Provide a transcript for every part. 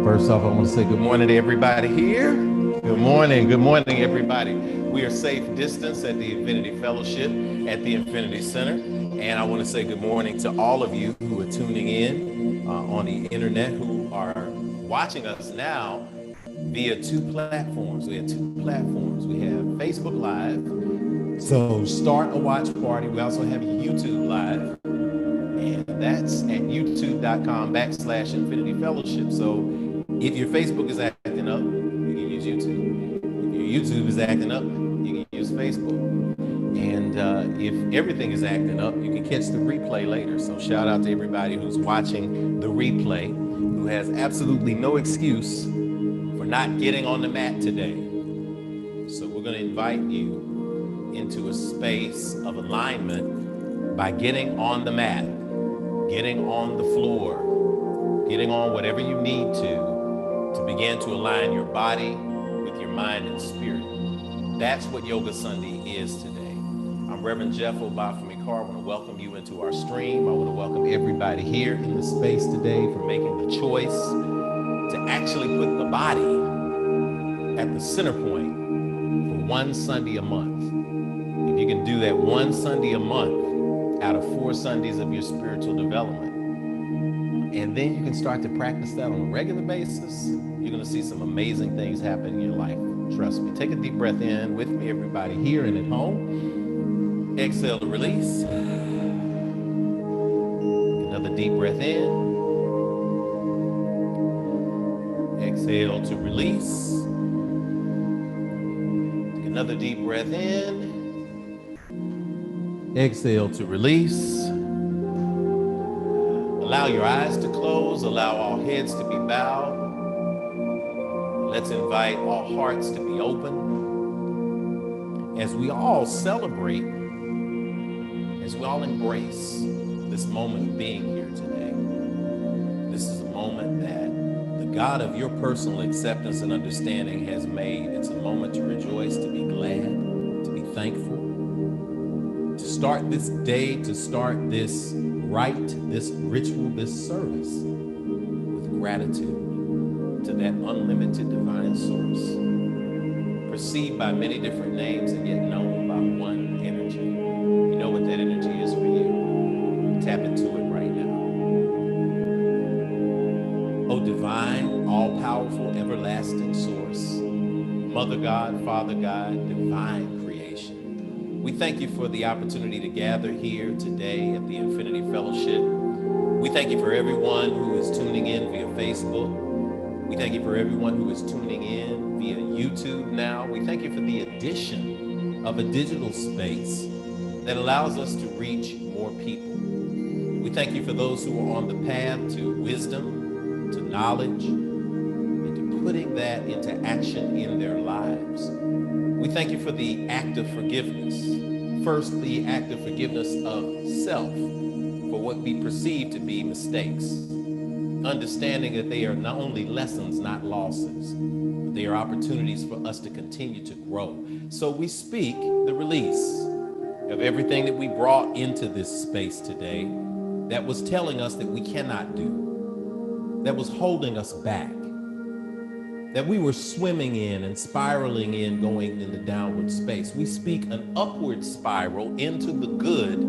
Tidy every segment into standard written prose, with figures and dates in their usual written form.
First off, I want to say good morning to everybody here. Good morning, everybody. We are safe distance at the Infinity Fellowship at the Infinity Center. And I want to say good morning to all of you who are tuning in on the internet, who are watching us now via two platforms. We have two platforms. We have Facebook Live, so start a watch party. We also have YouTube Live, and that's at youtube.com/Infinity Fellowship. So if your Facebook is acting up, you can use YouTube. If your YouTube is acting up, you can use Facebook. And if everything is acting up, you can catch the replay later. So shout out to everybody who's watching the replay, who has absolutely no excuse for not getting on the mat today. So we're going to invite you into a space of alignment by getting on the mat, getting on the floor, getting on whatever you need to begin to align your body with your mind and spirit. That's what Yoga Sunday is today. I'm Reverend Jeff Obafemi Carr. I want to welcome you into our stream. I want to welcome everybody here in the space today for making the choice to actually put the body at the center point for one Sunday a month. If you can do that one Sunday a month out of 4 Sundays of your spiritual development, and then you can start to practice that on a regular basis, you're going to see some amazing things happen in your life. Trust me. Take a deep breath in with me, everybody here and at home. Exhale to release. Another deep breath in. Exhale to release. Take another deep breath in. Exhale to release. Allow your eyes to close. Allow all heads to be bowed. Let's invite all hearts to be open as we all celebrate, as we all embrace this moment of being here today. This is a moment that the God of your personal acceptance and understanding has made. It's a moment to rejoice, to be glad, to be thankful, to start this day, to start this rite, this ritual, this service with gratitude to that unlimited divine source, perceived by many different names and yet known by one energy. You know what that energy is for you. Tap into it right now. Oh, divine, all-powerful, everlasting source, Mother God, Father God, divine creation. We thank you for the opportunity to gather here today at the Infinity Fellowship. We thank you for everyone who is tuning in via Facebook. We thank you for everyone who is tuning in via YouTube now. We thank you for the addition of a digital space that allows us to reach more people. We thank you for those who are on the path to wisdom, to knowledge, and to putting that into action in their lives. We thank you for the act of forgiveness. First, the act of forgiveness of self for what we perceive to be mistakes. Understanding that they are not only lessons, not losses, but they are opportunities for us to continue to grow. So we speak the release of everything that we brought into this space today that was telling us that we cannot do, that was holding us back, that we were swimming in and spiraling in, going in the downward space. We speak an upward spiral into the good,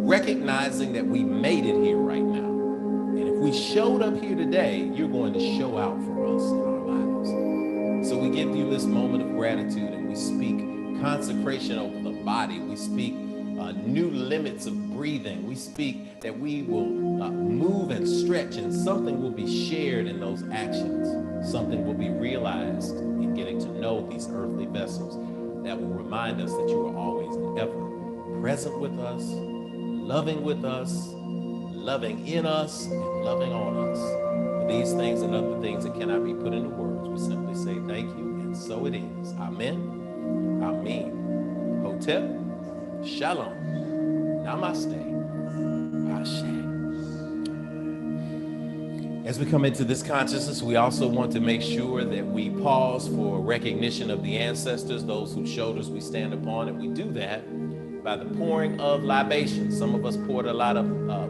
recognizing that we made it here right now. And if we showed up here today, you're going to show out for us in our lives. So we give you this moment of gratitude, and we speak consecration over the body. We speak new limits of breathing. We speak that we will move and stretch, and something will be shared in those actions. Something will be realized in getting to know these earthly vessels that will remind us that you are always and ever present with us, loving with us, loving in us, and loving on us. For these things and other things that cannot be put into words, we simply say thank you, and so it is. Amen. Amen. Hotep. Shalom. Namaste. Ashe. As we come into this consciousness, we also want to make sure that we pause for recognition of the ancestors, those whose shoulders we stand upon, and we do that by the pouring of libations. Some of us poured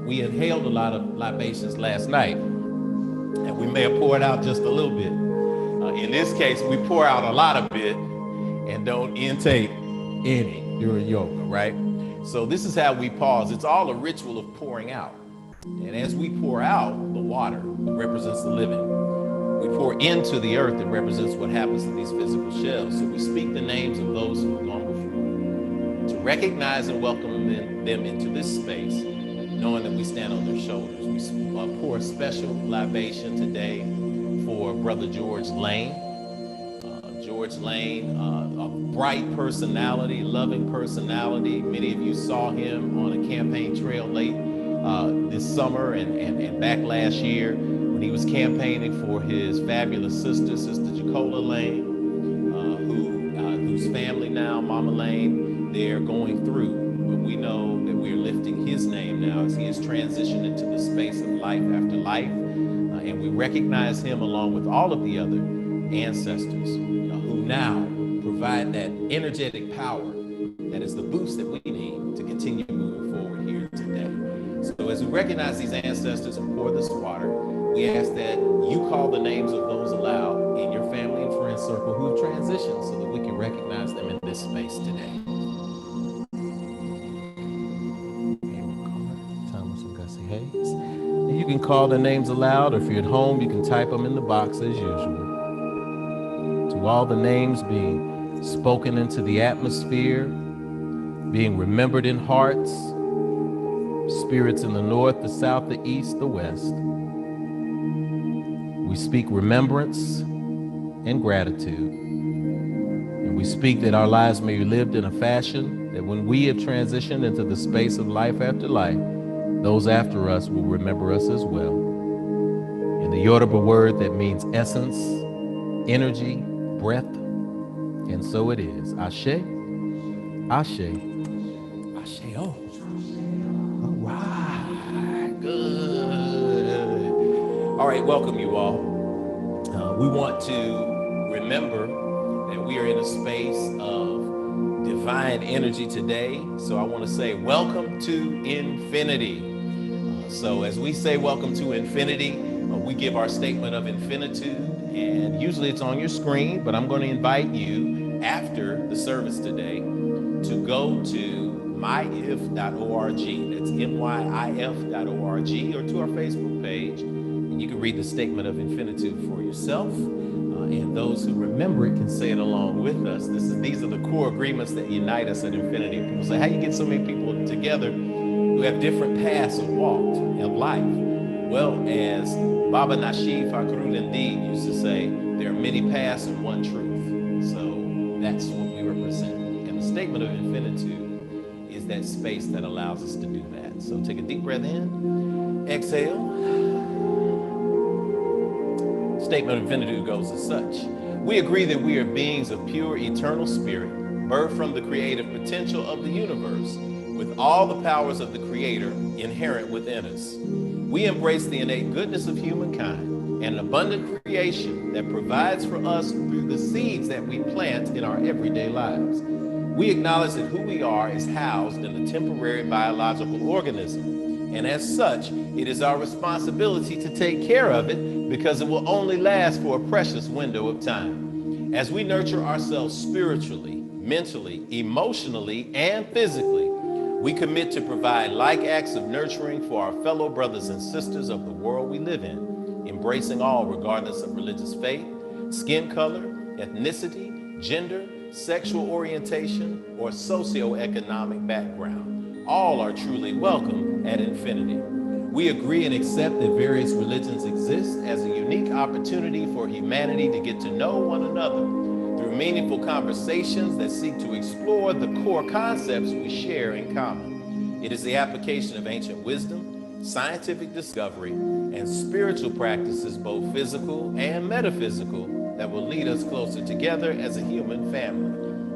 we inhaled a lot of libations last night. And we may have poured out just a little bit. In this case, we pour out a lot of it and don't intake any during yoga, right? So this is how we pause. It's all a ritual of pouring out. And as we pour out the water, it represents the living. We pour into the earth, it represents what happens to these physical shells. So we speak the names of those who have gone before, to recognize and welcome them into this space, knowing that we stand on their shoulders. We pour a special libation today for Brother George Lane. George Lane, a bright personality, loving personality. Many of you saw him on a campaign trail late this summer and back last year when he was campaigning for his fabulous sister, Sister Jacola Lane, whose family now, Mama Lane, they're going through. But we know that we're lifting his name now as he has transitioned into the space of life after life. And we recognize him along with all of the other ancestors who now provide that energetic power that is the boost that we need to continue moving forward here today. So as we recognize these ancestors and pour this water, we ask that you call the names of those aloud in your family and friend circle who have transitioned so that we can recognize them in this space today. Thomas and Gussie Hayes. And you can call the names aloud, or if you're at home, you can type them in the box as usual. To all the names being spoken into the atmosphere, being remembered in hearts, spirits in the north, the south, the east, the west. We speak remembrance and gratitude. And we speak that our lives may be lived in a fashion that when we have transitioned into the space of life after life, those after us will remember us as well. In the Yoruba word that means essence, energy, breath, and so it is. Ashe, Ashe, Ashe. Oh, all right, good. All right, welcome you all. We want to remember that we are in a space of divine energy today. So I want to say welcome to infinity. So as we say welcome to infinity, we give our statement of infinitude, and usually it's on your screen, but I'm going to invite you after the service today to go to myif.org. That's myif.org, or to our Facebook page, and you can read the statement of infinitude for yourself. And those who remember it can say it along with us. These are the core agreements that unite us at Infinity. People say, how do you get so many people together who have different paths of walk of life? Well, as Baba Nashif Fakhruddin used to say, there are many paths and one truth. So that's what we represent. And the statement of infinitude is that space that allows us to do that. So take a deep breath in, exhale. Statement of infinitude goes as such. We agree that we are beings of pure eternal spirit, birthed from the creative potential of the universe, with all the powers of the Creator inherent within us. We embrace the innate goodness of humankind and an abundant creation that provides for us through the seeds that we plant in our everyday lives. We acknowledge that who we are is housed in a temporary biological organism, and as such, it is our responsibility to take care of it because it will only last for a precious window of time. As we nurture ourselves spiritually, mentally, emotionally, and physically, we commit to provide like acts of nurturing for our fellow brothers and sisters of the world we live in, embracing all regardless of religious faith, skin color, ethnicity, gender, sexual orientation, or socioeconomic background. All are truly welcome at Infinity. We agree and accept that various religions exist as a unique opportunity for humanity to get to know one another through meaningful conversations that seek to explore the core concepts we share in common. It is the application of ancient wisdom, scientific discovery, and spiritual practices, both physical and metaphysical, that will lead us closer together as a human family.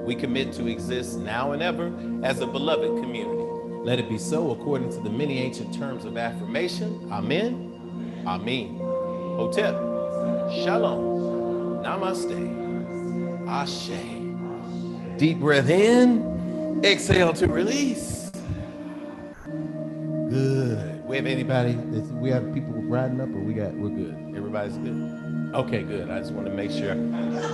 We commit to exist now and ever as a beloved community. Let it be so according to the many ancient terms of affirmation. Amen. Amen. Hotep. Shalom. Namaste. Ashe. Deep breath in. Exhale to release. Good. We have anybody? We have people riding up, or we're good. Everybody's good. Okay, good. I just want to make sure.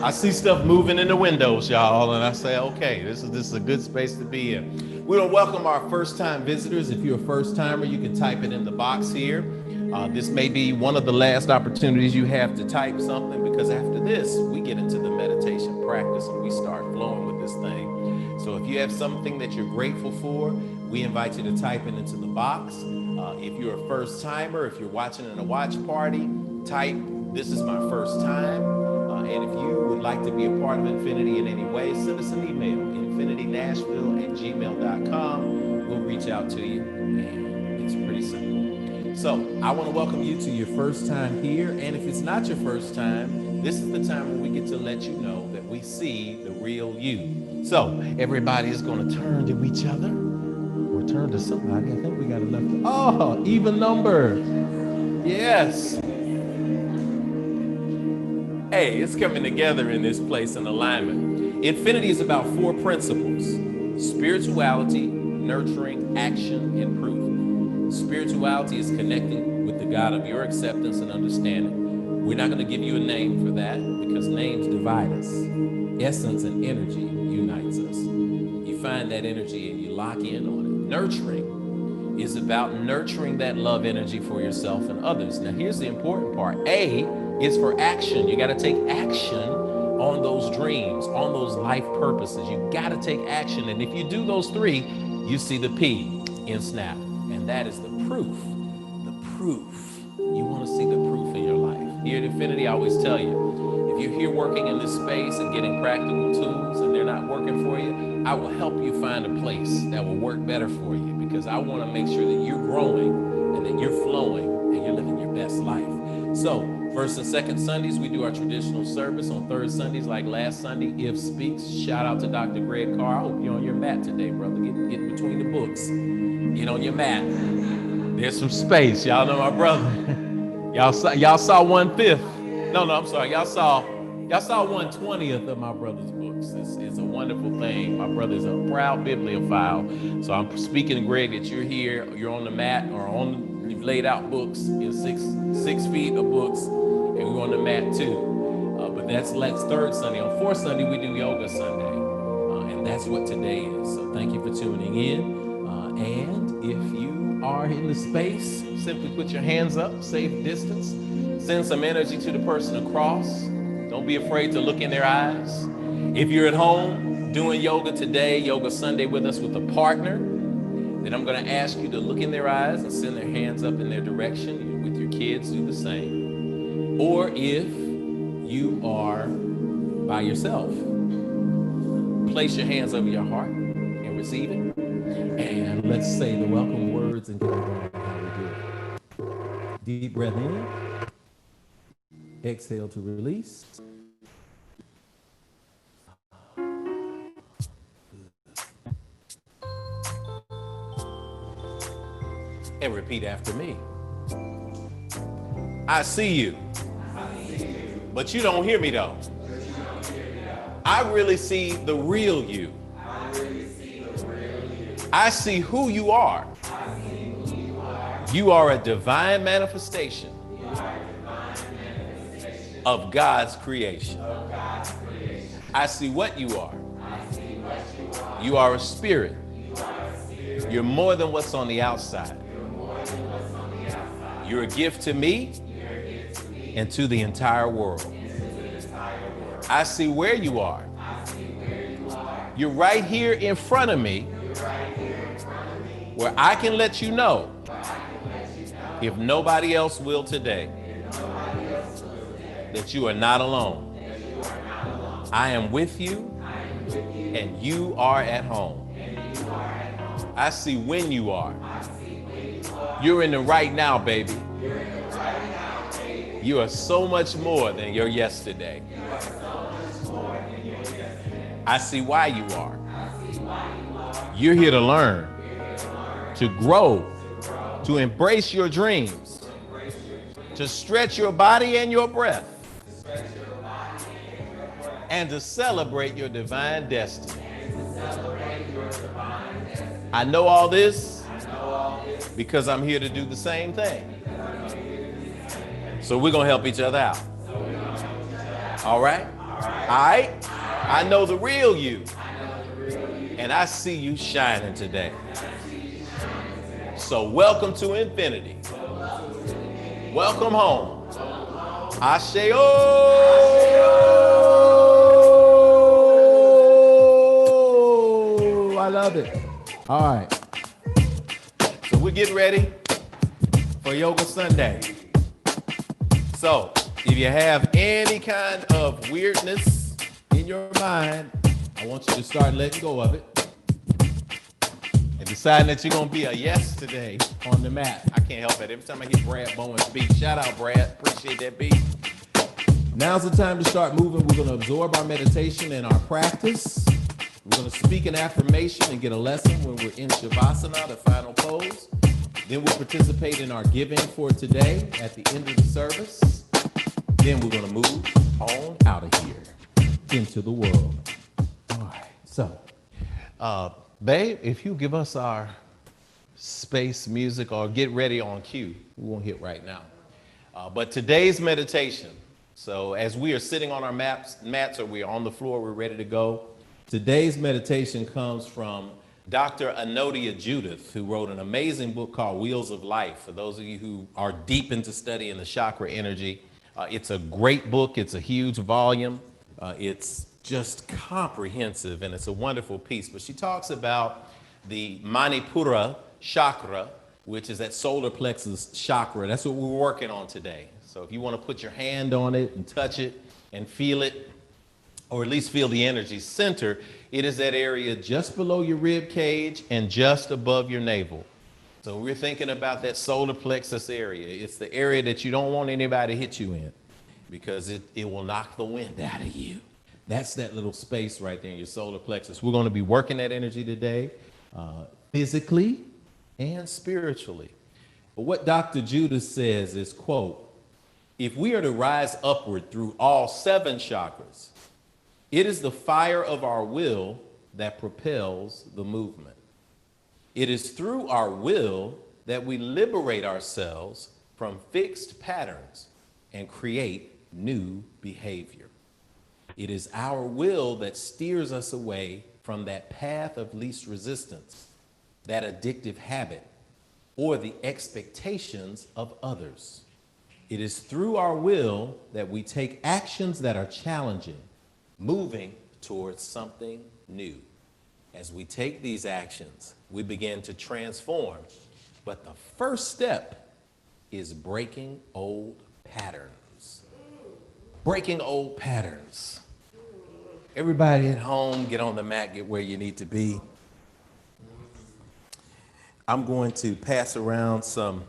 I see stuff moving in the windows, y'all, and I say, okay, this is a good space to be in. We want to welcome our first-time visitors. If you're a first-timer, you can type it in the box here. This may be one of the last opportunities you have to type something, because after this, we get into the meditation practice and we start flowing with this thing. So if you have something that you're grateful for, we invite you to type it into the box. If you're a first timer, if you're watching in a watch party, type, "This is my first time." And if you would like to be a part of Infinity in any way, send us an email, infinitynashville@gmail.com. We'll reach out to you, and it's pretty simple. So I want to welcome you to your first time here. And if it's not your first time, this is the time when we get to let you know that we see the real you. So everybody is going to turn to each other. Turn to somebody. I think we got enough. Oh, even number. Yes. Hey, it's coming together in this place in alignment. Infinity is about 4 principles: spirituality, nurturing, action, and proof. Spirituality is connecting with the God of your acceptance and understanding. We're not going to give you a name for that, because names divide us. Essence and energy unites us. You find that energy and you lock in on it. Nurturing is about nurturing that love energy for yourself and others. Now, here's the important part. A is for action. You got to take action on those dreams, on those life purposes. You got to take action. And if you do those 3, you see the P in SNAP. And that is the proof. The proof. You want to see the proof in your life. Here at Infinity, I always tell you, if you're here working in this space and getting practical tools and they're not working for you, I will help you find a place that will work better for you, because I want to make sure that you're growing and that you're flowing and you're living your best life. So first and second Sundays, we do our traditional service. On third Sundays, like last Sunday, If Speaks. Shout out to Dr. Greg Carr. I hope you're on your mat today, brother. Get between the books. Get on your mat. There's some space. Y'all know my brother. Y'all saw 1/5. No, I'm sorry. Y'all saw 1/20th of my brother's books. It's a wonderful thing. My brother is a proud bibliophile. So I'm speaking to Greg that you're here, you're on the mat, or you've laid out books in 6 feet of books, and we're on the mat too. But that's third Sunday. On fourth Sunday, we do Yoga Sunday. And that's what today is. So thank you for tuning in. And if you are in the space, simply put your hands up, safe distance. Send some energy to the person across. Don't be afraid to look in their eyes. If you're at home doing yoga today, Yoga Sunday with us with a partner, then I'm going to ask you to look in their eyes and send their hands up in their direction. With your kids, do the same. Or if you are by yourself, place your hands over your heart and receive it. And let's say the welcome words and get on how we do it. Deep breath in. Exhale to release. And repeat after me. I see you. But you don't hear me though. I really see the real you. I see who you are. You are a divine manifestation of God's creation. I see what you are. You are a spirit. You're more than what's on the outside. You're a gift to me and to the entire world. I see where you are. You're right here in front of me, where I can let you know, if nobody else will today, that you are not alone. I am with you, and you are at home. I see when you are. You're in the right now, baby. You are so much more than your yesterday. I see why you are. You're here to learn, to grow, to embrace your dreams, to stretch your body and your breath, and to celebrate your divine destiny. I know all this because I'm here to do the same thing. So we're going to help each other out. All right? All right? I know the real you. And I see you shining today. So welcome to infinity. Welcome home. Ashe. Oh, I love it. All right. So we're getting ready for Yoga Sunday. So if you have any kind of weirdness in your mind, I want you to start letting go of it and deciding that you're going to be a yes today on the mat. I can't help it. Every time I hear Brad Bowen's beat, shout out, Brad. Appreciate that beat. Now's the time to start moving. We're going to absorb our meditation and our practice. We're going to speak an affirmation and get a lesson when we're in Shavasana, the final pose. Then we'll participate in our giving for today at the end of the service. Then we're going to move on out of here into the world. All right. So, babe, if you give us our space music or get ready on cue, we won't hit right now. But today's meditation, so as we are sitting on our mats or we're on the floor, we're ready to go. Today's meditation comes from Dr. Anodia Judith, who wrote an amazing book called Wheels of Life. For those of you who are deep into studying the chakra energy, it's a great book. It's a huge volume. It's just comprehensive, and it's a wonderful piece. But she talks about the Manipura Chakra, which is that solar plexus chakra. That's what we're working on today. So if you want to put your hand on it and touch it and feel it, or at least feel the energy center, it is that area just below your rib cage and just above your navel. So we're thinking about that solar plexus area. It's the area that you don't want anybody to hit you in because it will knock the wind out of you. That's that little space right there in your solar plexus. We're going to be working that energy today, physically and spiritually. But what Dr. Judith says is, quote, if we are to rise upward through all 7 chakras, it is the fire of our will that propels the movement. It is through our will that we liberate ourselves from fixed patterns and create new behavior. It is our will that steers us away from that path of least resistance, that addictive habit, or the expectations of others. It is through our will that we take actions that are challenging, moving towards something new. As we take these actions, we begin to transform. But the first step is breaking old patterns. Breaking old patterns. Everybody at home, get on the mat, get where you need to be. I'm going to pass around some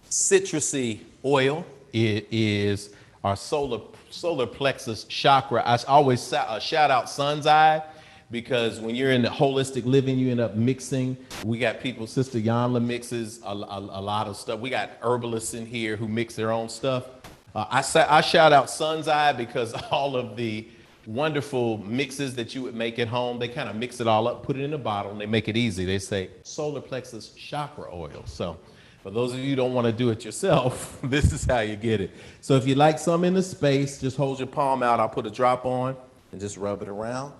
citrusy oil. It is our solar plexus chakra. I always shout out Sun's Eye because when you're in the holistic living, you end up mixing. We got people, Sister Yanla mixes a lot of stuff. We got herbalists in here who mix their own stuff. I shout out Sun's Eye because all of the wonderful mixes that you would make at home, they kind of mix it all up, put it in a bottle, and they make it easy. They say solar plexus chakra oil. So for those of you who don't want to do it yourself, this is how you get it. So if you like some in the space, just hold your palm out. I'll put a drop on and just rub it around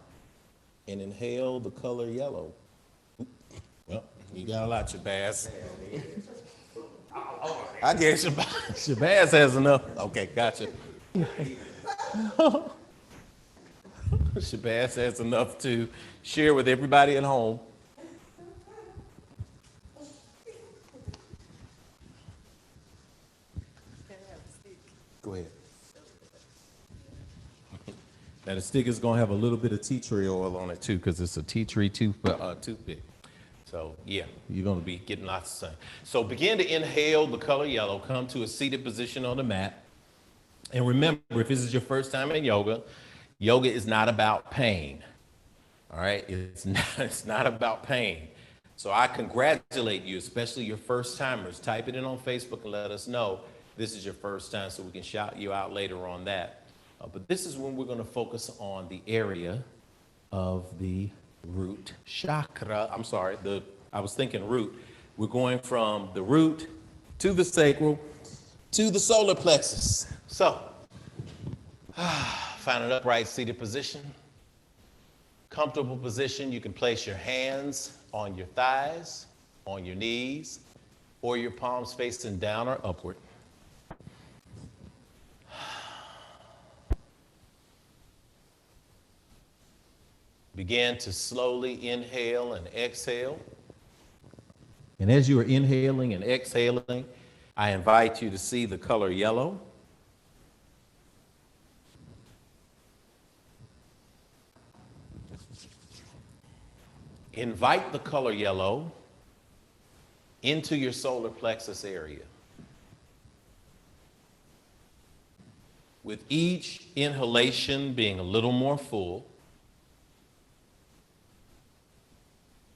and inhale the color yellow. Well, you got a lot, Shabazz. I guess Shabazz has enough. Okay, gotcha. Shabazz has enough to share with everybody at home. Go ahead. Now the stick is going to have a little bit of tea tree oil on it too, because it's a tea tree toothpick. So yeah, you're going to be getting lots of sun. So begin to inhale the color yellow. Come to a seated position on the mat. And remember, if this is your first time in yoga, yoga is not about pain. All right, it's not about pain. So I congratulate you, especially your first timers. Type it in on Facebook and let us know this is your first time so we can shout you out later on that. But this is when we're going to focus on the area of the root chakra. I'm sorry, I was thinking root. We're going from the root to the sacral to the solar plexus. So, find an upright seated position, comfortable position. You can place your hands on your thighs, on your knees, or your palms facing down or upward. Begin to slowly inhale and exhale. And as you are inhaling and exhaling, I invite you to see the color yellow. Invite the color yellow into your solar plexus area. With each inhalation being a little more full,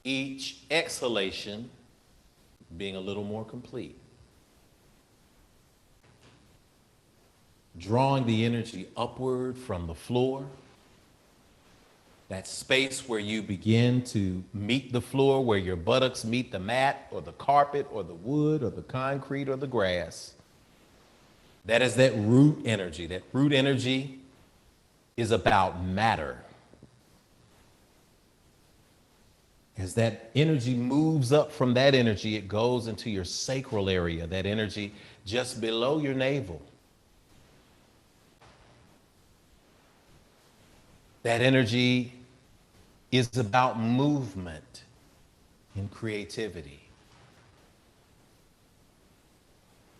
each exhalation being a little more complete. Drawing the energy upward from the floor, that space where you begin to meet the floor, where your buttocks meet the mat or the carpet or the wood or the concrete or the grass. That is that root energy. That root energy is about matter. As that energy moves up from that energy, it goes into your sacral area, that energy just below your navel. That energy is about movement and creativity.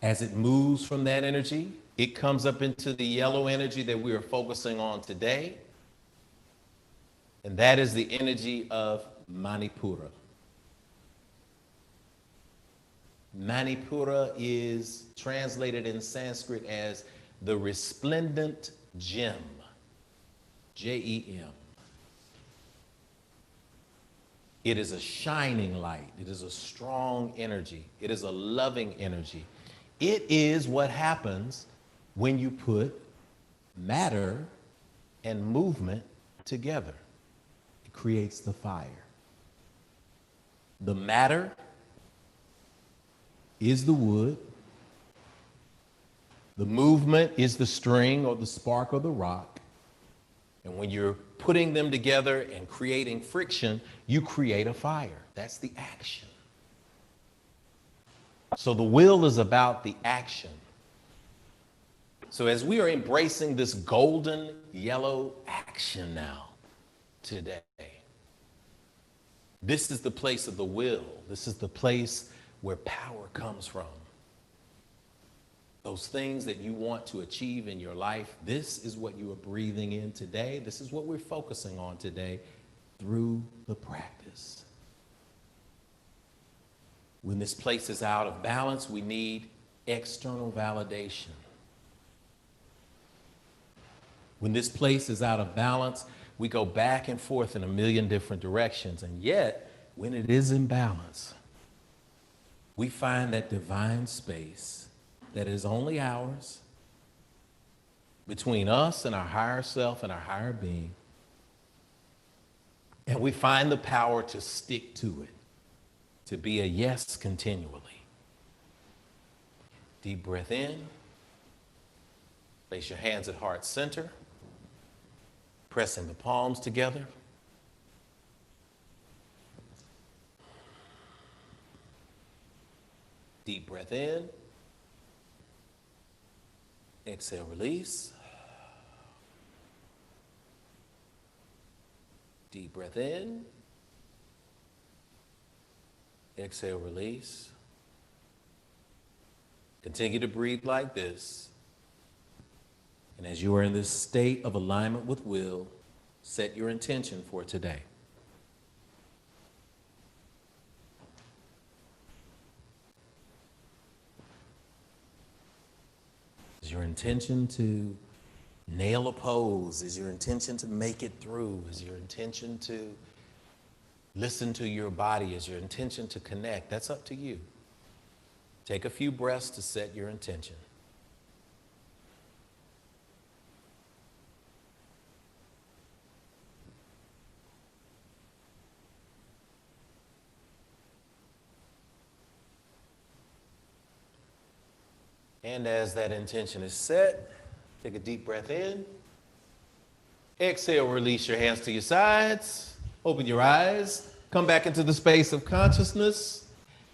As it moves from that energy, it comes up into the yellow energy that we are focusing on today. And that is the energy of Manipura. Manipura is translated in Sanskrit as the resplendent gem, J-E-M. It is a shining light. It is a strong energy. It is a loving energy. It is what happens when you put matter and movement together. It creates the fire. The matter is the wood. The movement is the string or the spark or the rock. And when you're putting them together and creating friction, you create a fire. That's the action. So the will is about the action. So as we are embracing this golden yellow action now, today, this is the place of the will. This is the place where power comes from. Those things that you want to achieve in your life, this is what you are breathing in today. This is what we're focusing on today through the practice. When this place is out of balance, we need external validation. When this place is out of balance, we go back and forth in a million different directions. And yet, when it is in balance, we find that divine space that is only ours, between us and our higher self and our higher being. And we find the power to stick to it, to be a yes continually. Deep breath in. Place your hands at heart center. Pressing the palms together. Deep breath in. Exhale, release. Deep breath in. Exhale, release. Continue to breathe like this. And as you are in this state of alignment with will, set your intention for today. Is your intention to nail a pose? Is your intention to make it through? Is your intention to listen to your body? Is your intention to connect? That's up to you. Take a few breaths to set your intention. And as that intention is set, take a deep breath in. Exhale, release your hands to your sides. Open your eyes. Come back into the space of consciousness.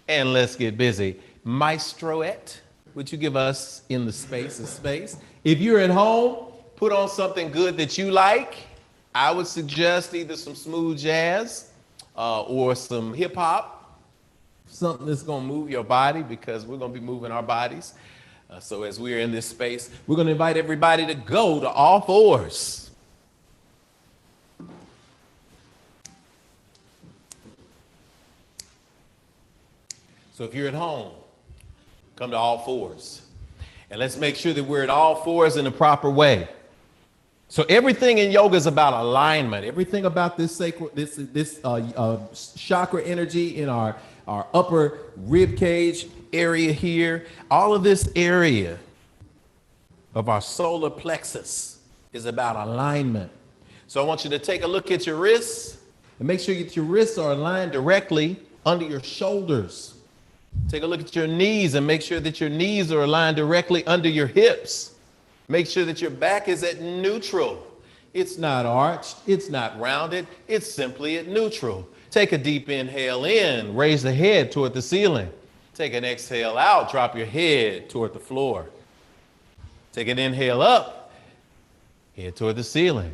And let's get busy. Maestroette, would you give us in the space of space? If you're at home, put on something good that you like. I would suggest either some smooth jazz or some hip hop, something that's going to move your body, because we're going to be moving our bodies. So as we're in this space, we're going to invite everybody to go to all fours. So if you're at home, come to all fours. And let's make sure that we're at all fours in the proper way. So everything in yoga is about alignment. Everything about this sacred, this chakra energy in our upper rib cage area here, all of this area of our solar plexus is about alignment. So I want you to take a look at your wrists and make sure that your wrists are aligned directly under your shoulders. Take a look at your knees and make sure that your knees are aligned directly under your hips. Make sure that your back is at neutral. It's not arched, it's not rounded, it's simply at neutral. Take a deep inhale in, raise the head toward the ceiling. Take an exhale out, drop your head toward the floor. Take an inhale up, head toward the ceiling.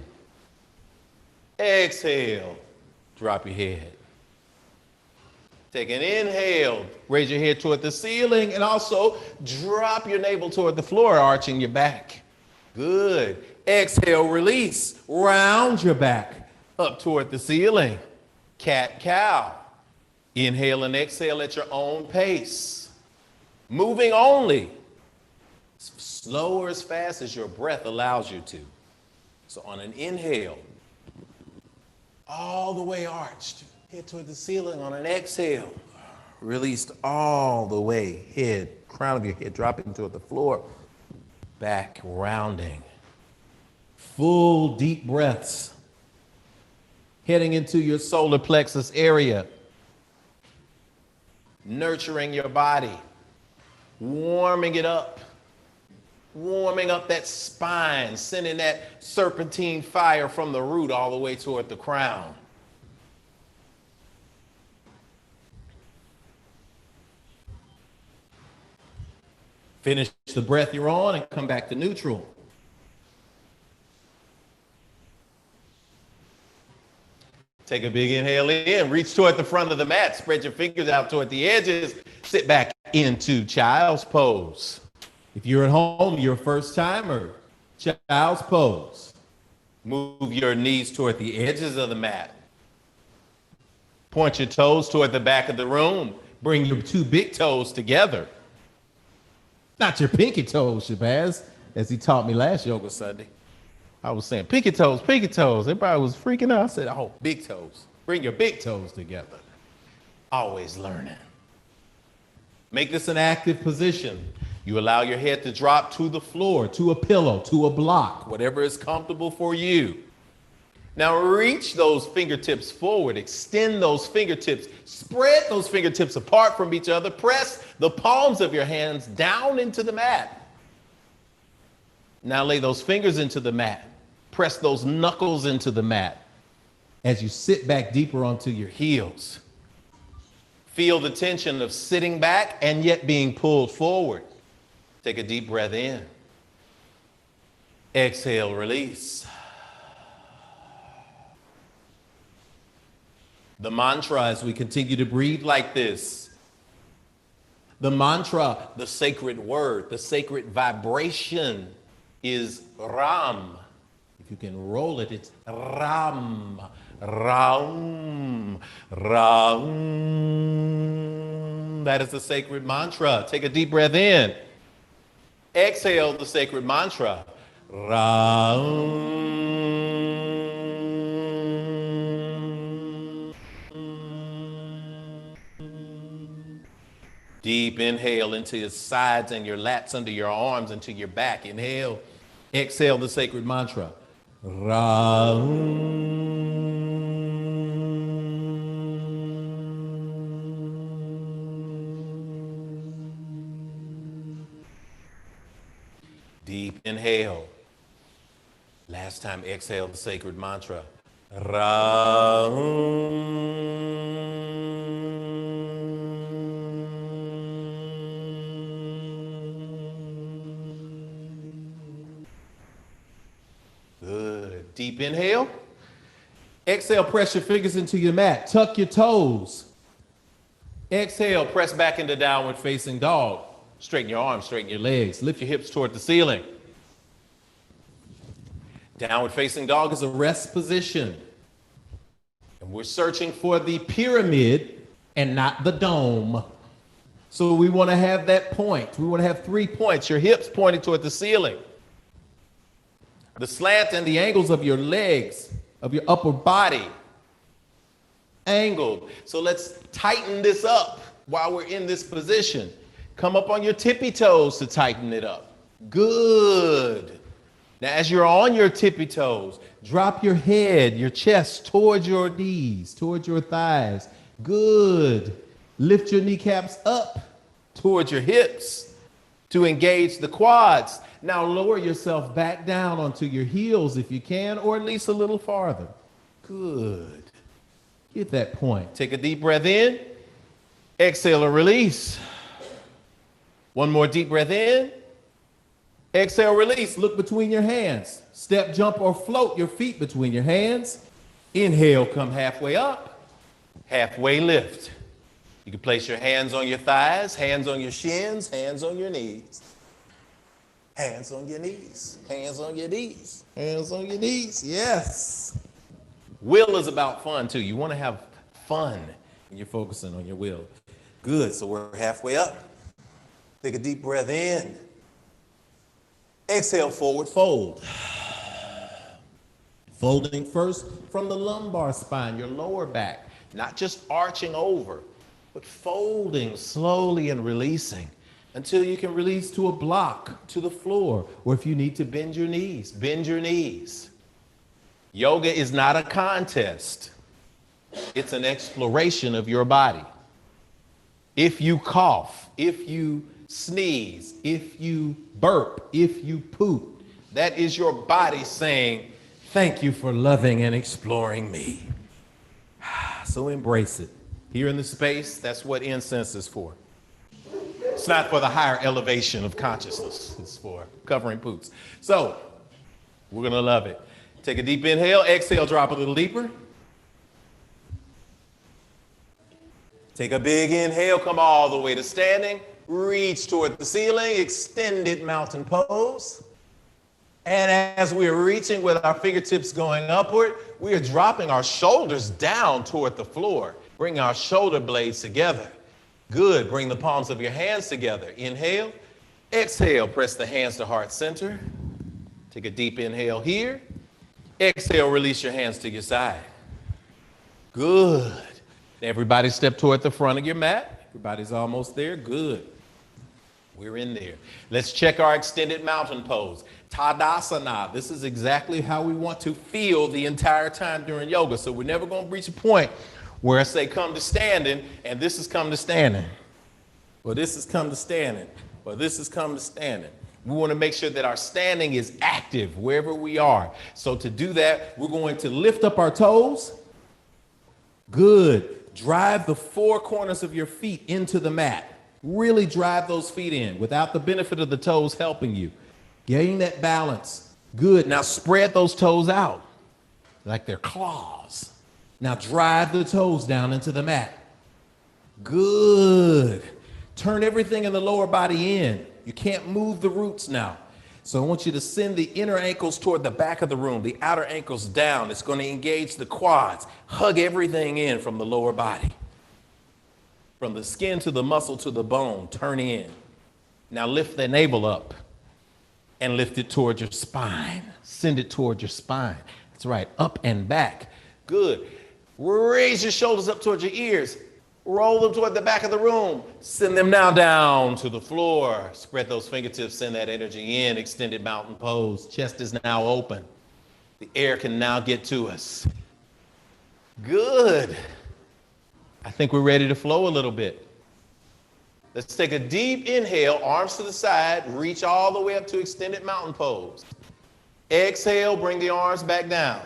Exhale, drop your head. Take an inhale, raise your head toward the ceiling, and also drop your navel toward the floor, arching your back. Good. Exhale, release, round your back up toward the ceiling. Cat-cow. Inhale and exhale at your own pace. Moving only. Slow or as fast as your breath allows you to. So on an inhale, all the way arched, head toward the ceiling. On an exhale, released all the way, head, crown of your head dropping toward the floor, back rounding. Full deep breaths, heading into your solar plexus area, nurturing your body, warming it up, warming up that spine, sending that serpentine fire from the root all the way toward the crown. Finish the breath you're on and come back to neutral. Take a big inhale in, reach toward the front of the mat, spread your fingers out toward the edges, sit back into child's pose. If you're at home, you're a first timer, child's pose. Move your knees toward the edges of the mat. Point your toes toward the back of the room. Bring your two big toes together. Not your pinky toes, Shabazz, as he taught me last Yoga Sunday. I was saying pinky toes, pinky toes. Everybody was freaking out. I said, oh, big toes. Bring your big toes together. Always learning. Make this an active position. You allow your head to drop to the floor, to a pillow, to a block, whatever is comfortable for you. Now reach those fingertips forward, extend those fingertips, spread those fingertips apart from each other, press the palms of your hands down into the mat. Now lay those fingers into the mat, press those knuckles into the mat as you sit back deeper onto your heels. Feel the tension of sitting back and yet being pulled forward. Take a deep breath in. Exhale, release. The mantra as we continue to breathe like this. The mantra, the sacred word, the sacred vibration is Ram. If you can roll it, it's Ram, Ram, Ram. That is the sacred mantra. Take a deep breath in. Exhale the sacred mantra. Ram. Deep inhale into your sides and your lats under your arms, into your back. Inhale. Exhale the sacred mantra. Ram. deep inhale. Last time, exhale the sacred mantra. Ra. Good. Deep inhale. Exhale, press your fingers into your mat. Tuck your toes. Exhale, press back into downward facing dog. Straighten your arms, straighten your legs. Lift your hips toward the ceiling. Downward facing dog is a rest position. And we're searching for the pyramid and not the dome. So we want to have that point. We want to have 3 points. Your hips pointing toward the ceiling. The slant and the angles of your legs, of your upper body, angled. So let's tighten this up while we're in this position. Come up on your tippy toes to tighten it up. Good. Now, as you're on your tippy toes, drop your head, your chest towards your knees, towards your thighs. Good. Lift your kneecaps up towards your hips to engage the quads. Now lower yourself back down onto your heels if you can, or at least a little farther. Good. Get that point. Take a deep breath in. Exhale or release. One more deep breath in. Exhale, release. Look between your hands. Step, jump, or float your feet between your hands. Inhale, come halfway up. Halfway lift. You can place your hands on your thighs, hands on your shins, hands on your knees. Hands on your knees, hands on your knees, hands on your knees. Yes. Will is about fun too. You want to have fun when you're focusing on your will. Good. So we're halfway up. Take a deep breath in. Exhale, forward fold. Folding first from the lumbar spine, your lower back, not just arching over, but folding slowly and releasing until you can release to a block, to the floor, or if you need to bend your knees, bend your knees. Yoga is not a contest. It's an exploration of your body. If you cough, if you sneeze, if you burp, if you poop, that is your body saying, thank you for loving and exploring me. So embrace it. Here in the space, that's what incense is for. It's not for the higher elevation of consciousness. It's for covering poops. So we're going to love it. Take a deep inhale. Exhale, drop a little deeper. Take a big inhale. Come all the way to standing. Reach toward the ceiling. Extended mountain pose. And as we're reaching with our fingertips going upward, we are dropping our shoulders down toward the floor. Bring our shoulder blades together. Good. Bring the palms of your hands together. Inhale. Exhale. Press the hands to heart center. Take a deep inhale here. Exhale. Release your hands to your side. Good. Everybody step toward the front of your mat. Everybody's almost there. Good. We're in there. Let's check our extended mountain pose. Tadasana. This is exactly how we want to feel the entire time during yoga. So we're never going to reach a point where I say come to standing, and this is come to standing. Well, this is come to standing. Well, this is come to standing. We want to make sure that our standing is active wherever we are. So to do that, we're going to lift up our toes. Good. Drive the 4 corners of your feet into the mat. Really drive those feet in without the benefit of the toes helping you. Gain that balance. Good. Now spread those toes out like they're claws. Now drive the toes down into the mat. Good. Turn everything in the lower body in. You can't move the roots now. So I want you to send the inner ankles toward the back of the room, the outer ankles down. It's going to engage the quads. Hug everything in from the lower body. From the skin to the muscle to the bone, turn in. Now lift the navel up and lift it towards your spine. Send it towards your spine. That's right, up and back. Good. Raise your shoulders up towards your ears. Roll them toward the back of the room. Send them now down to the floor. Spread those fingertips, send that energy in. Extended mountain pose. Chest is now open. The air can now get to us. Good. I think we're ready to flow a little bit. Let's take a deep inhale, arms to the side, reach all the way up to extended mountain pose. Exhale, bring the arms back down.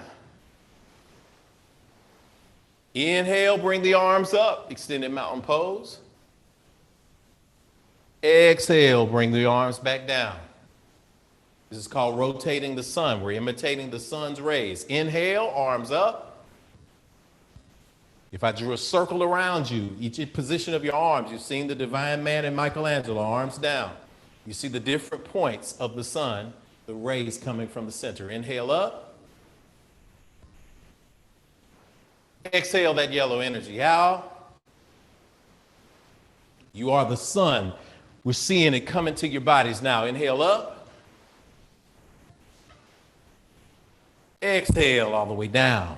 Inhale, bring the arms up, extended mountain pose. Exhale, bring the arms back down. This is called rotating the sun. We're imitating the sun's rays. Inhale, arms up. If I drew a circle around you, each position of your arms, you've seen the divine man in Michelangelo, arms down. You see the different points of the sun, the rays coming from the center. Inhale up. Exhale that yellow energy out. You are the sun. We're seeing it come into your bodies now. Inhale up. Exhale all the way down.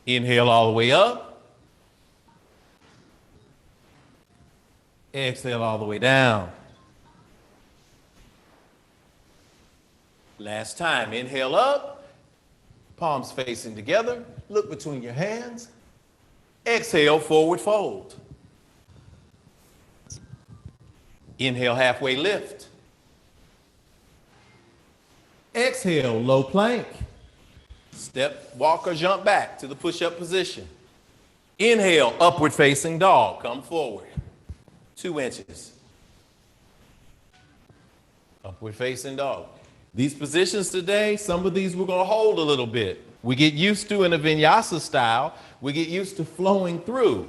Inhale all the way up. Exhale all the way down. Last time. Inhale up. Palms facing together. Look between your hands. Exhale, forward fold. Inhale, halfway lift. Exhale, low plank. Step, walk, or jump back to the push-up position. Inhale, upward facing dog. Come forward. 2 inches. Upward facing dog. These positions today, some of these we're going to hold a little bit. We get used to in a vinyasa style, we get used to flowing through.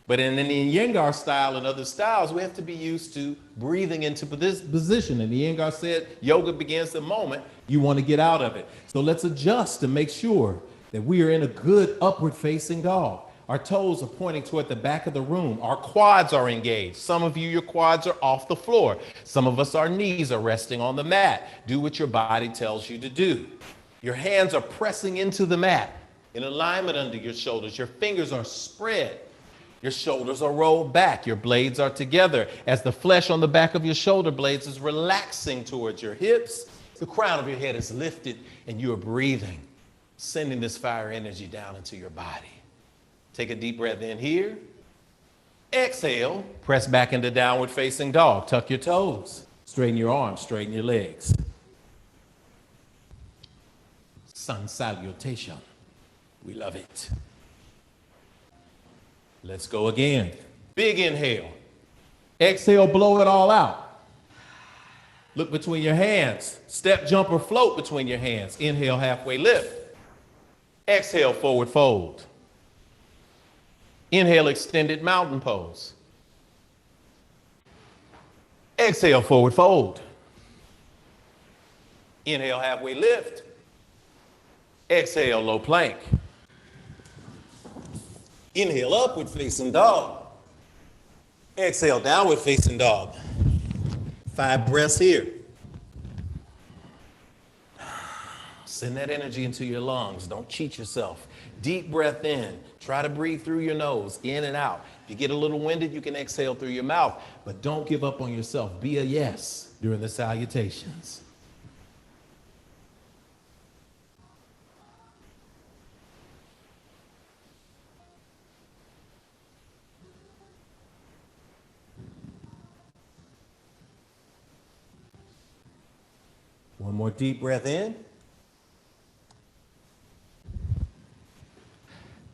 But in the Iyengar style and other styles, we have to be used to breathing into this position. And the Iyengar said, yoga begins the moment you want to get out of it. So let's adjust to make sure that we are in a good upward facing dog. Our toes are pointing toward the back of the room. Our quads are engaged. Some of you, your quads are off the floor. Some of us, our knees are resting on the mat. Do what your body tells you to do. Your hands are pressing into the mat in alignment under your shoulders. Your fingers are spread. Your shoulders are rolled back. Your blades are together. As the flesh on the back of your shoulder blades is relaxing towards your hips, the crown of your head is lifted and you are breathing, sending this fire energy down into your body. Take a deep breath in here. Exhale, press back into downward facing dog. Tuck your toes, straighten your arms, straighten your legs. Sun salutation. We love it. Let's go again. Big inhale. Exhale, blow it all out. Look between your hands. Step, jump, or float between your hands. Inhale, halfway lift. Exhale, forward fold. Inhale, extended mountain pose. Exhale, forward fold. Inhale, halfway lift. Exhale, low plank. Inhale, upward facing dog. Exhale, downward facing dog. 5 breaths here. Send that energy into your lungs. Don't cheat yourself. Deep breath in. Try to breathe through your nose, in and out. If you get a little winded, you can exhale through your mouth, but don't give up on yourself. Be a yes during the salutations. One more deep breath in.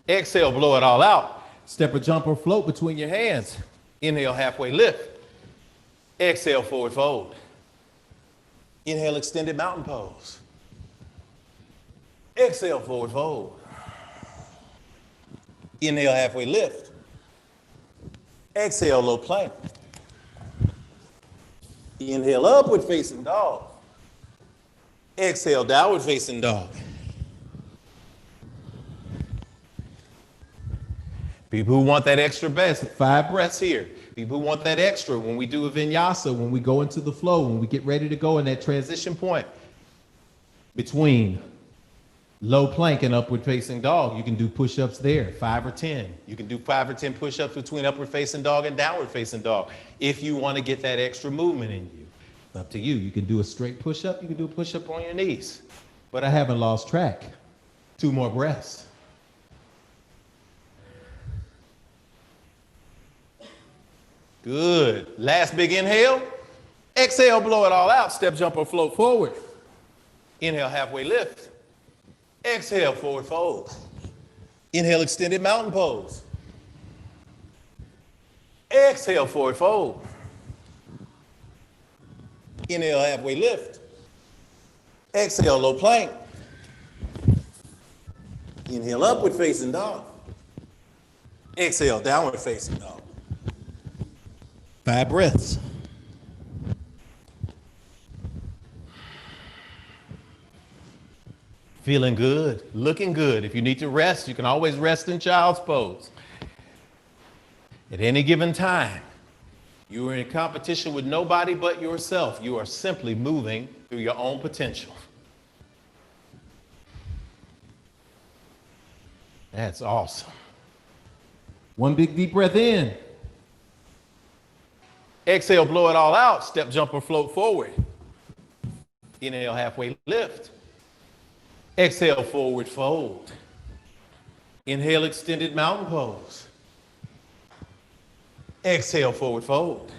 Exhale, blow it all out. Step or jump or float between your hands. Inhale, halfway lift. Exhale, forward fold. Inhale, extended mountain pose. Exhale, forward fold. Inhale, halfway lift. Exhale, low plank. Inhale, upward facing dog. Exhale, downward facing dog. People who want that extra best, 5 breaths here. People who want that extra when we do a vinyasa, when we go into the flow, when we get ready to go in that transition point between low plank and upward facing dog, you can do push-ups there, 5 or 10. You can do 5 or 10 push-ups between upward facing dog and downward facing dog if you want to get that extra movement in you. It's up to you. You can do a straight push-up. You can do a push-up on your knees. But I haven't lost track. 2 more breaths. Good. Last big inhale. Exhale, blow it all out. Step, jump, or float forward. Inhale, halfway lift. Exhale, forward fold. Inhale, extended mountain pose. Exhale, forward fold. Inhale, halfway lift. Exhale, low plank. Inhale, upward facing dog. Exhale, downward facing dog. 5 breaths. Feeling good, looking good. If you need to rest, you can always rest in child's pose. At any given time, you are in competition with nobody but yourself. You are simply moving through your own potential. That's awesome. One big deep breath in. Exhale, blow it all out. Step, jump, or float forward. Inhale, halfway lift. Exhale, forward fold. Inhale, extended mountain pose. Exhale, forward fold.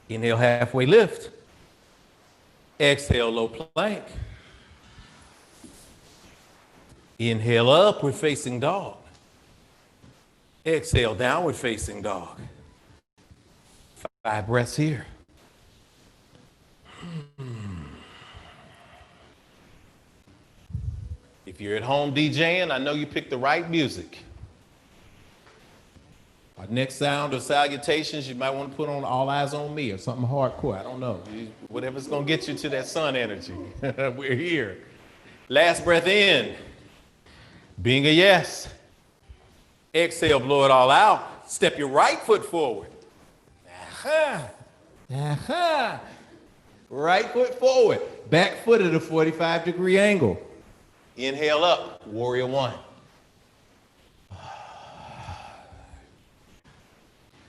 Inhale, halfway lift. Exhale, low plank. Inhale, upward facing dog. Exhale, downward facing dog. 5 breaths here. If you're at home DJing, I know you picked the right music. Our next sound or salutations, you might want to put on All Eyes on Me or something hardcore. I don't know. Whatever's going to get you to that sun energy. We're here. Last breath in. Being a yes. Exhale, blow it all out. Step your right foot forward. Aha. Aha. Right foot forward. Back foot at a 45-degree angle. Inhale up, warrior one.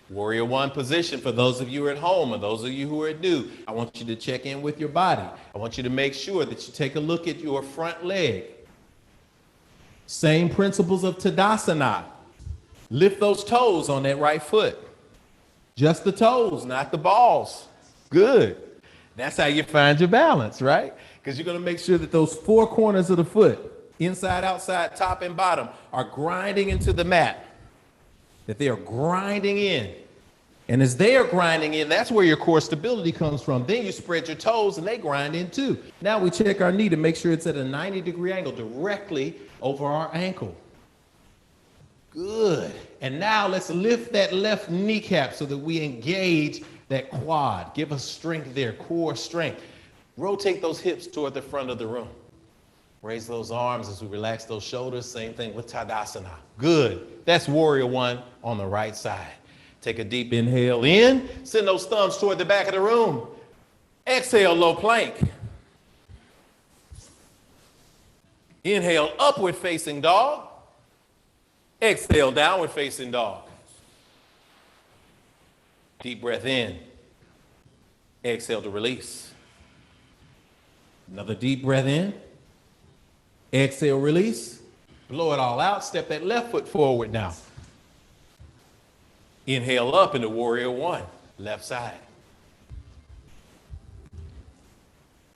Warrior one position for those of you who are at home and those of you who are new. I want you to check in with your body. I want you to make sure that you take a look at your front leg. Same principles of Tadasana. Lift those toes on that right foot. Just the toes, not the balls. Good. That's how you find your balance, right? Because you're going to make sure that those 4 corners of the foot, inside, outside, top, and bottom, are grinding into the mat. That they are grinding in. And as they are grinding in, that's where your core stability comes from. Then you spread your toes and they grind in too. Now we check our knee to make sure it's at a 90-degree angle directly over our ankle. Good. And now let's lift that left kneecap so that we engage that quad. Give us strength there, core strength. Rotate those hips toward the front of the room. Raise those arms as we relax those shoulders. Same thing with Tadasana. Good. That's warrior one on the right side. Take a deep inhale in. Send those thumbs toward the back of the room. Exhale, low plank. Inhale, upward facing dog. Exhale, downward facing dog. Deep breath in. Exhale to release. Another deep breath in. Exhale, release. Blow it all out. Step that left foot forward now. Inhale up into warrior one, left side.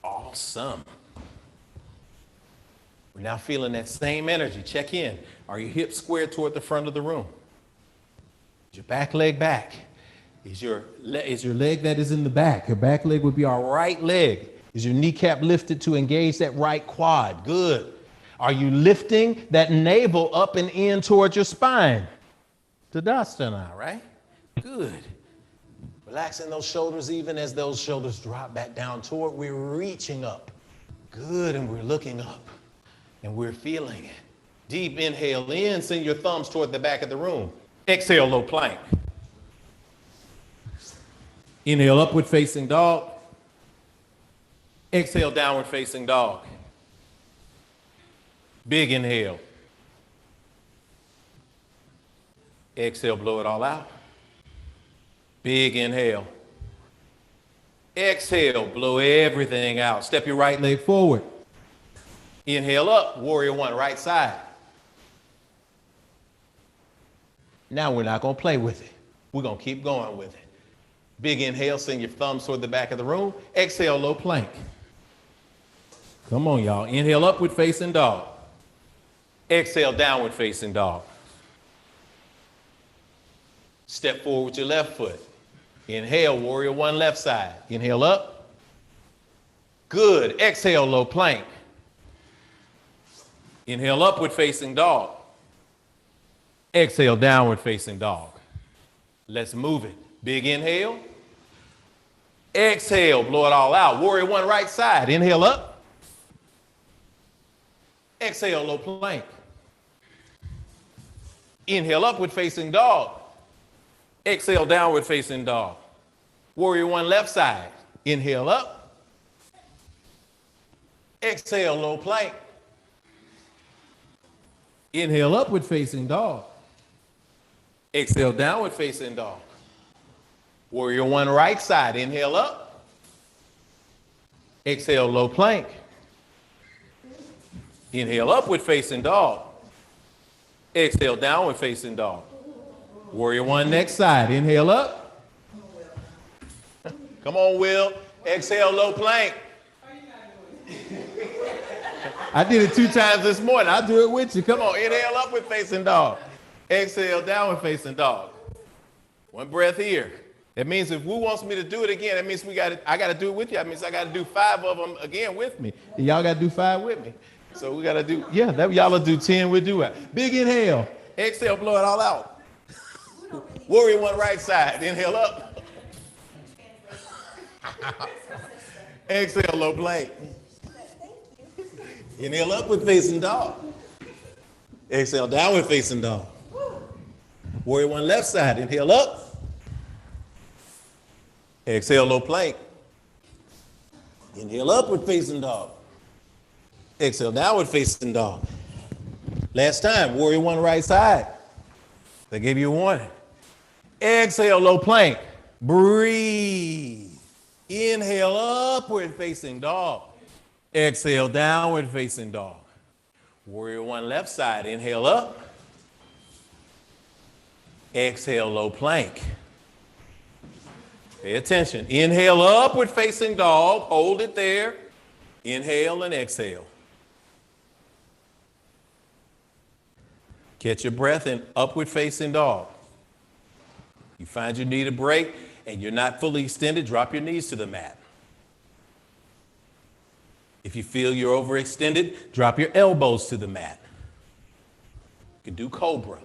Awesome. We're now feeling that same energy. Check in. Are your hips squared toward the front of the room? Is your back leg back? Is your leg that is in the back? Your back leg would be our right leg. Is your kneecap lifted to engage that right quad? Good. Are you lifting that navel up and in towards your spine? Tadasana, right? Good. Relaxing those shoulders even as those shoulders drop back down toward, we're reaching up. Good, and we're looking up. And we're feeling it. Deep inhale in, send your thumbs toward the back of the room. Exhale, low plank. Inhale, upward facing dog. Exhale, downward facing dog. Big inhale. Exhale, blow it all out. Big inhale. Exhale, blow everything out. Step your right leg forward. Inhale up, warrior one, right side. Now we're not going to play with it. We're going to keep going with it. Big inhale, send your thumbs toward the back of the room. Exhale, low plank. Come on, y'all. Inhale, upward facing dog. Exhale, downward facing dog. Step forward with your left foot. Inhale, warrior one, left side. Inhale up. Good. Exhale, low plank. Inhale, upward facing dog. Exhale, downward facing dog. Let's move it. Big inhale. Exhale, blow it all out. Warrior one, right side. Inhale up. Exhale, low plank. Inhale, upward facing dog. Exhale, downward facing dog. Warrior one, left side. Inhale up. Exhale, low plank. Inhale, upward facing dog. Exhale, downward facing dog. Warrior one, right side. Inhale up. Exhale, low plank. Inhale, upward facing dog. Exhale, downward facing dog. Warrior one, next side. Inhale up. Come on, Will. Exhale, low plank. I did it 2 times this morning. I'll do it with you. Come on. Inhale, upward facing dog. Exhale, downward facing dog. One breath here. That means if Wu wants me to do it again, that means I got to do it with you. That means I got to do 5 of them again with me. And y'all got to do 5 with me. So we got to do, y'all will do 10, we'll do it. Big inhale. Exhale, blow it all out. Warrior one, right side. Inhale up. Exhale, low plank. Inhale, upward facing dog. Exhale, downward facing dog. Warrior one, left side. Inhale up. Exhale, low plank. Inhale, upward facing dog. Exhale, downward facing dog. Last time, warrior one, right side. They gave you a warning. Exhale, low plank. Breathe. Inhale, upward facing dog. Exhale, downward facing dog. Warrior one, left side. Inhale up. Exhale, low plank. Pay attention. Inhale, upward facing dog. Hold it there. Inhale and exhale. Catch your breath in upward facing dog. You find you need a break and you're not fully extended, drop your knees to the mat. If you feel you're overextended, drop your elbows to the mat. You can do cobra.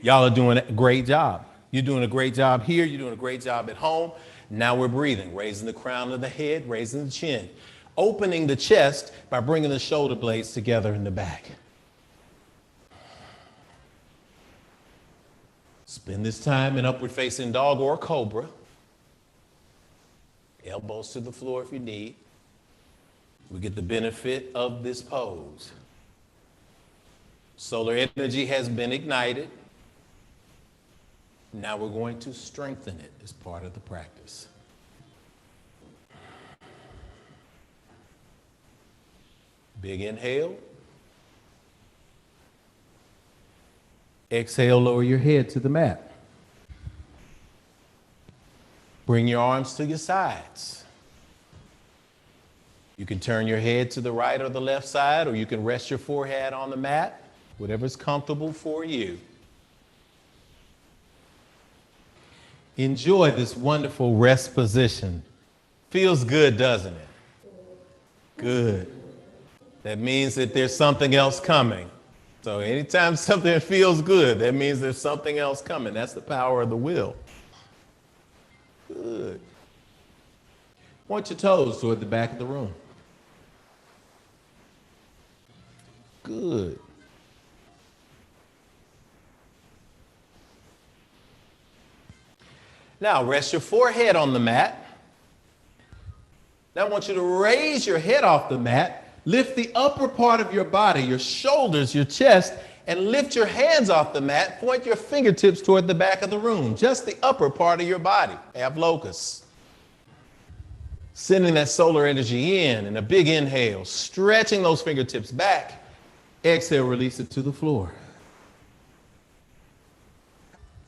Y'all are doing a great job. You're doing a great job here. You're doing a great job at home. Now we're breathing, raising the crown of the head, raising the chin, opening the chest by bringing the shoulder blades together in the back. Spend this time in upward facing dog or cobra. Elbows to the floor if you need. We get the benefit of this pose. Solar energy has been ignited. Now we're going to strengthen it as part of the practice. Big inhale. Exhale, lower your head to the mat. Bring your arms to your sides. You can turn your head to the right or the left side, or you can rest your forehead on the mat, whatever's comfortable for you. Enjoy this wonderful rest position. Feels good, doesn't it? Good. That means that there's something else coming. So anytime something feels good, that means there's something else coming. That's the power of the will. Good. Point your toes toward the back of the room. Good. Now rest your forehead on the mat. Now I want you to raise your head off the mat. Lift the upper part of your body, your shoulders, your chest, and lift your hands off the mat. Point your fingertips toward the back of the room, just the upper part of your body. Have locus. Sending that solar energy in a big inhale, stretching those fingertips back. Exhale, release it to the floor.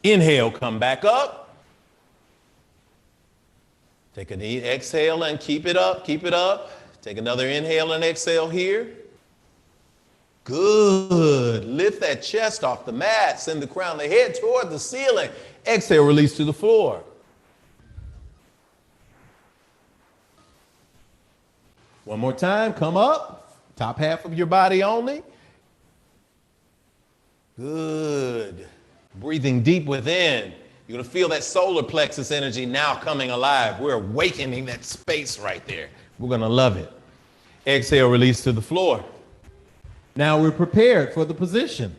Inhale, come back up. Take a deep exhale and keep it up, keep it up. Take another inhale and exhale here. Good. Lift that chest off the mat. Send the crown of the head toward the ceiling. Exhale, release to the floor. One more time, come up. Top half of your body only. Good. Breathing deep within. You're going to feel that solar plexus energy now coming alive. We're awakening that space right there. We're going to love it. Exhale, release to the floor. Now we're prepared for the position.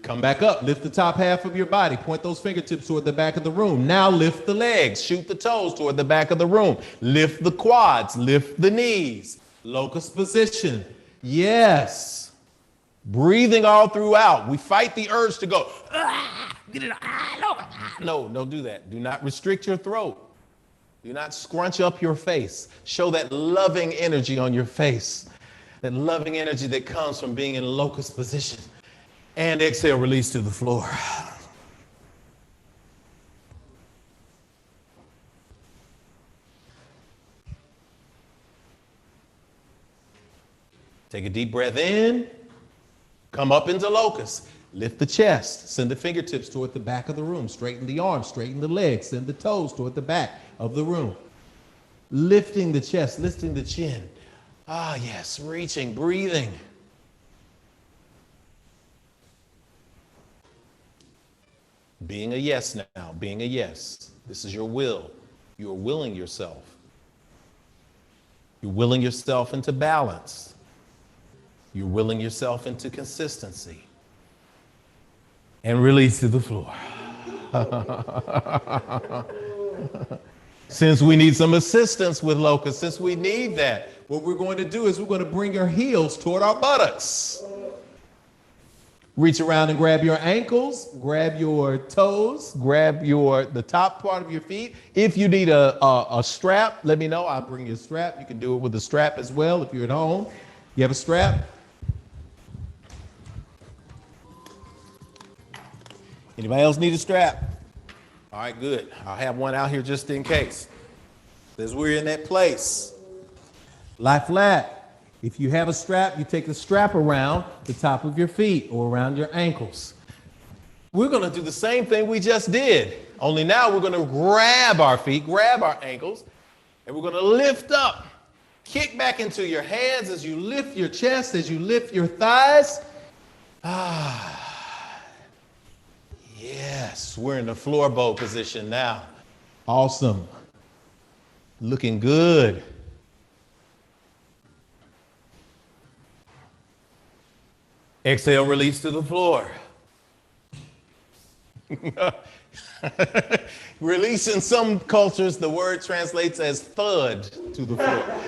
Come back up. Lift the top half of your body. Point those fingertips toward the back of the room. Now lift the legs. Shoot the toes toward the back of the room. Lift the quads. Lift the knees. Locust position. Yes. Breathing all throughout. We fight the urge to go. No, don't do that. Do not restrict your throat. Do not scrunch up your face. Show that loving energy on your face. That loving energy that comes from being in locust position. And exhale, release to the floor. Take a deep breath in. Come up into locust. Lift the chest. Send the fingertips toward the back of the room. Straighten the arms. Straighten the legs. Send the toes toward the back of the room. Lifting the chest. Lifting the chin. Ah, yes. Reaching. Breathing. Being a yes now. Being a yes. This is your will. You are willing yourself. You're willing yourself into balance. You're willing yourself into consistency. And release to the floor. Since we need some assistance with locust, since we need that, what we're going to do is we're going to bring your heels toward our buttocks. Reach around and grab your ankles, grab your toes, grab the top part of your feet. If you need a strap, let me know. I'll bring you a strap. You can do it with a strap as well if you're at home. You have a strap? Anybody else need a strap? All right, good. I'll have one out here just in case. As we're in that place. Lie flat. If you have a strap, you take the strap around the top of your feet or around your ankles. We're going to do the same thing we just did. Only now we're going to grab our feet, grab our ankles, and we're going to lift up. Kick back into your hands as you lift your chest, as you lift your thighs. Yes, we're in the floor bow position now. Awesome. Looking good. Exhale, release to the floor. Release in some cultures, the word translates as thud to the floor.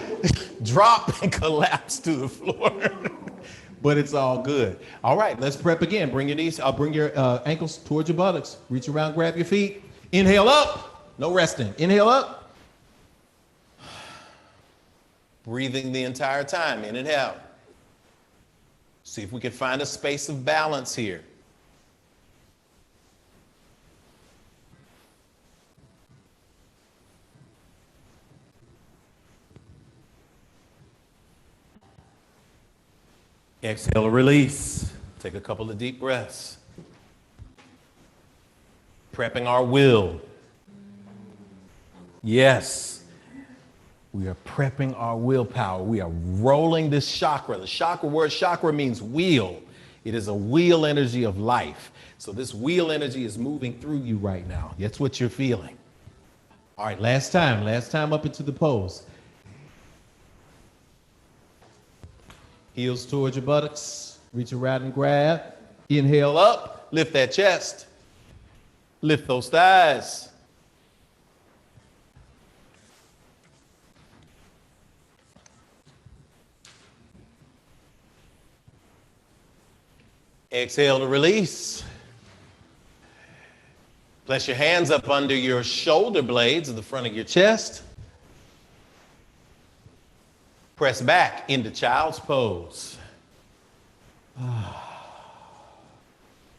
Drop and collapse to the floor. But it's all good. All right, let's prep again. Bring your knees, bring your ankles towards your buttocks. Reach around, grab your feet. Inhale up, no resting. Inhale up. Breathing the entire time, in and out. See if we can find a space of balance here. Exhale, release. Take a couple of deep breaths. Prepping our will. Yes, we are prepping our willpower. We are rolling this chakra. The chakra word chakra means wheel. It is a wheel energy of life. So this wheel energy is moving through you right now. That's what you're feeling. All right, last time up into the pose. Heels towards your buttocks. Reach around and grab. Inhale up. Lift that chest. Lift those thighs. Exhale to release. Place your hands up under your shoulder blades at the front of your chest. Press back into child's pose.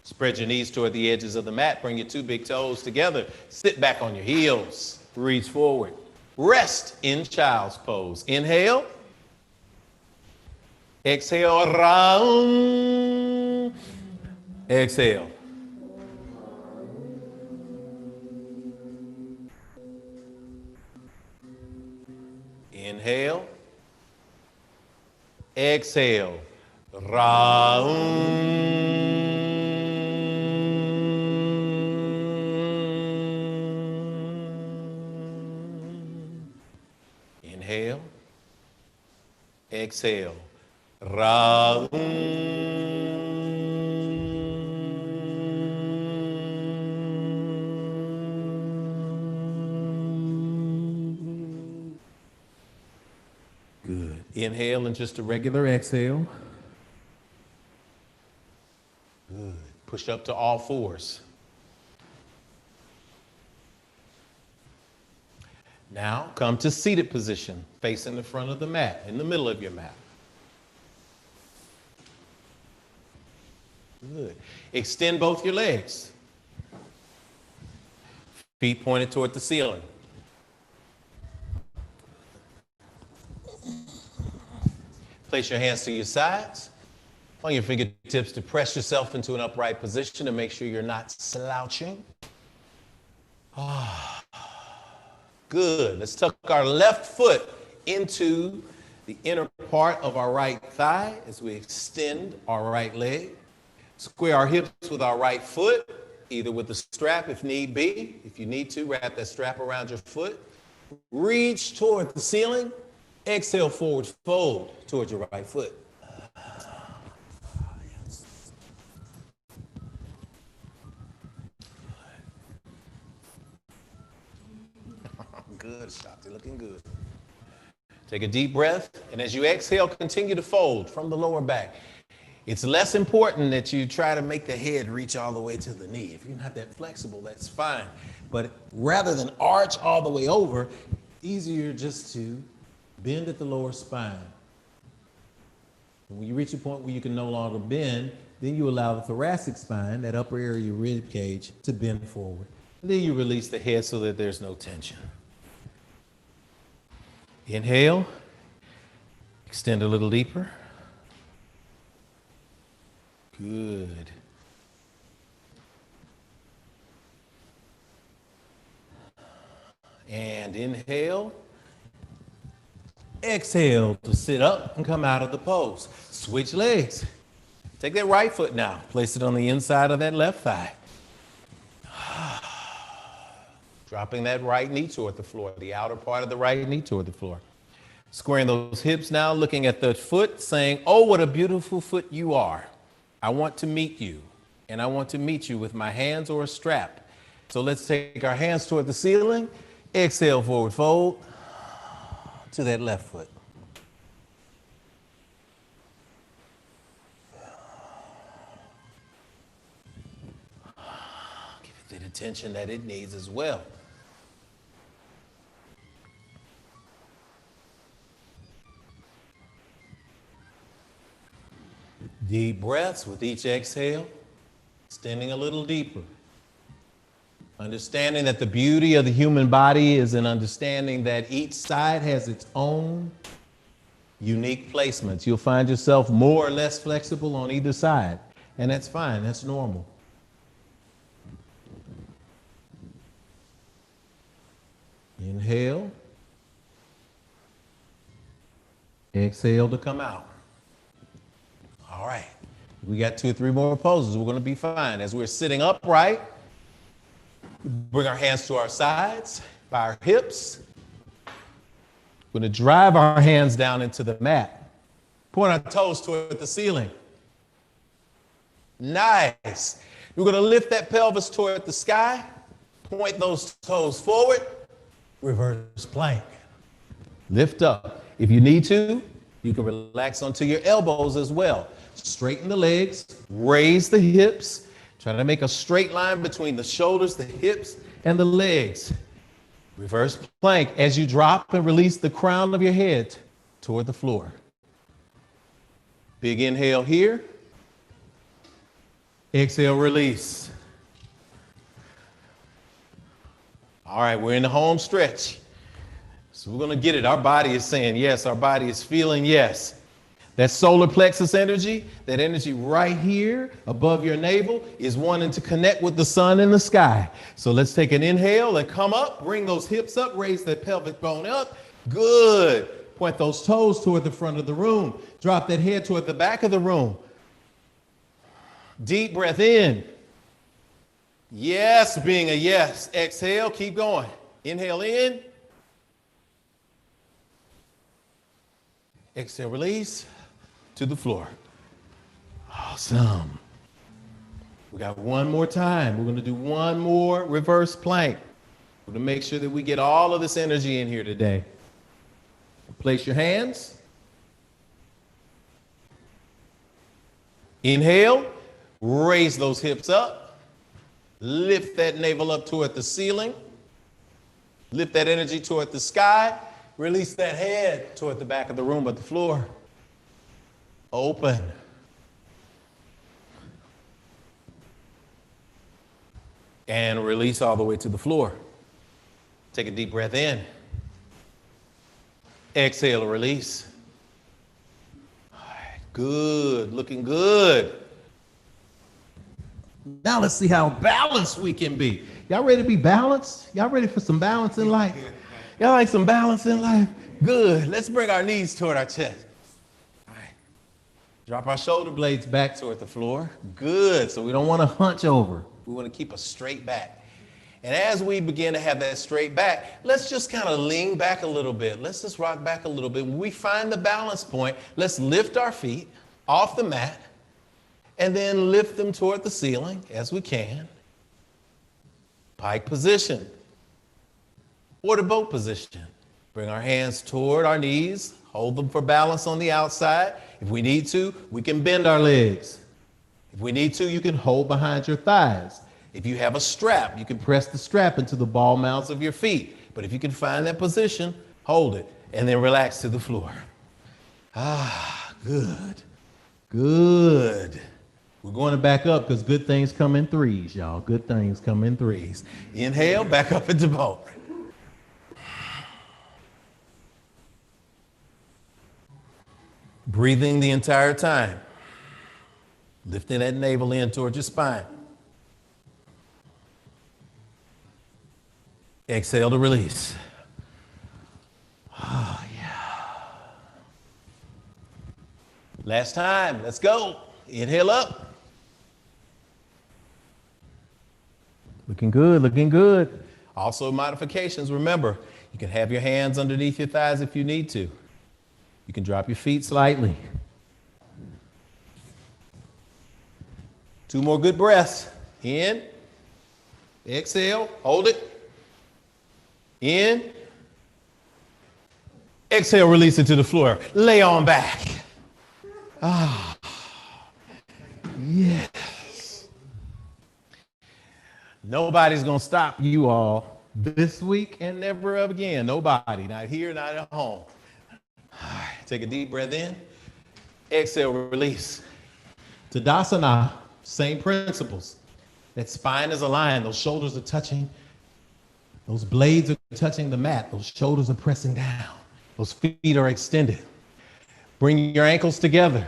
Spread your knees toward the edges of the mat. Bring your two big toes together. Sit back on your heels. Reach forward. Rest in child's pose. Inhale. Exhale. Round. Exhale. Inhale. Exhale. Round. Inhale. Exhale. Round. Good. Inhale and just a regular exhale. Good. Push up to all fours. Now come to seated position, facing the front of the mat, in the middle of your mat. Good. Extend both your legs. Feet pointed toward the ceiling. Place your hands to your sides. On your fingertips to press yourself into an upright position to make sure you're not slouching. Good. Let's tuck our left foot into the inner part of our right thigh as we extend our right leg. Square our hips with our right foot, either with the strap if need be. If you need to, wrap that strap around your foot. Reach toward the ceiling. Exhale, forward fold towards your right foot. Good, Shakti, looking good. Take a deep breath, and as you exhale, continue to fold from the lower back. It's less important that you try to make the head reach all the way to the knee. If you're not that flexible, that's fine. But rather than arch all the way over, easier just to bend at the lower spine. When you reach a point where you can no longer bend, then you allow the thoracic spine, that upper area of your rib cage, to bend forward. And then you release the head so that there's no tension. Inhale, extend a little deeper. Good. And inhale. Exhale to sit up and come out of the pose. Switch legs. Take that right foot now. Place it on the inside of that left thigh. Dropping that right knee toward the floor, the outer part of the right knee toward the floor. Squaring those hips now, looking at the foot, saying, oh, what a beautiful foot you are. I want to meet you, and I want to meet you with my hands or a strap. So let's take our hands toward the ceiling. Exhale, forward fold to that left foot. Give it the attention that it needs as well. Deep breaths with each exhale, extending a little deeper. Understanding that the beauty of the human body is in understanding that each side has its own unique placements. You'll find yourself more or less flexible on either side, and that's fine, that's normal. Inhale. Exhale to come out. All right, we got 2 or 3 more poses. We're going to be fine. As we're sitting upright, bring our hands to our sides, by our hips. We're going to drive our hands down into the mat. Point our toes toward the ceiling. Nice. We're going to lift that pelvis toward the sky. Point those toes forward. Reverse plank. Lift up. If you need to, you can relax onto your elbows as well. Straighten the legs, raise the hips. Try to make a straight line between the shoulders, the hips, and the legs. Reverse plank as you drop and release the crown of your head toward the floor. Big inhale here. Exhale, release. All right, we're in the home stretch. So we're going to get it. Our body is saying yes. Our body is feeling yes. That solar plexus energy, that energy right here above your navel, is wanting to connect with the sun in the sky. So let's take an inhale and come up. Bring those hips up. Raise that pelvic bone up. Good. Point those toes toward the front of the room. Drop that head toward the back of the room. Deep breath in. Yes, being a yes. Exhale, keep going. Inhale in. Exhale, release to the floor. Awesome. We got one more time. We're going to do one more reverse plank. We're going to make sure that we get all of this energy in here today. Place your hands. Inhale. Raise those hips up. Lift that navel up toward the ceiling. Lift that energy toward the sky. Release that head toward the back of the room, but the floor. Open. And release all the way to the floor. Take a deep breath in. Exhale, release. All right, good, looking good. Now let's see how balanced we can be. Y'all ready to be balanced? Y'all ready for some balance in life? Y'all like some balance in life? Good. Let's bring our knees toward our chest. All right. Drop our shoulder blades back toward the floor. Good. So we don't want to hunch over. We want to keep a straight back. And as we begin to have that straight back, let's just kind of lean back a little bit. Let's just rock back a little bit. When we find the balance point, let's lift our feet off the mat and then lift them toward the ceiling as we can. Pike position or the boat position. Bring our hands toward our knees, hold them for balance on the outside. If we need to, we can bend our legs. If we need to, you can hold behind your thighs. If you have a strap, you can press the strap into the ball mounds of your feet. But if you can find that position, hold it and then relax to the floor. Good. Good. We're going to back up because good things come in threes, y'all. Good things come in threes. Inhale, back up into boat. Breathing the entire time. Lifting that navel in towards your spine. Exhale to release. Oh, yeah. Last time. Let's go. Inhale up. Looking good, looking good. Also modifications. Remember, you can have your hands underneath your thighs if you need to. You can drop your feet slightly. 2 more good breaths. In. Exhale. Hold it. In. Exhale, release it to the floor. Lay on back. Yes. Nobody's going to stop you all this week and never again. Nobody. Not here, not at home. All right. Take a deep breath in. Exhale, release. Tadasana, same principles. That spine is aligned. Those shoulders are touching. Those blades are touching the mat. Those shoulders are pressing down. Those feet are extended. Bring your ankles together.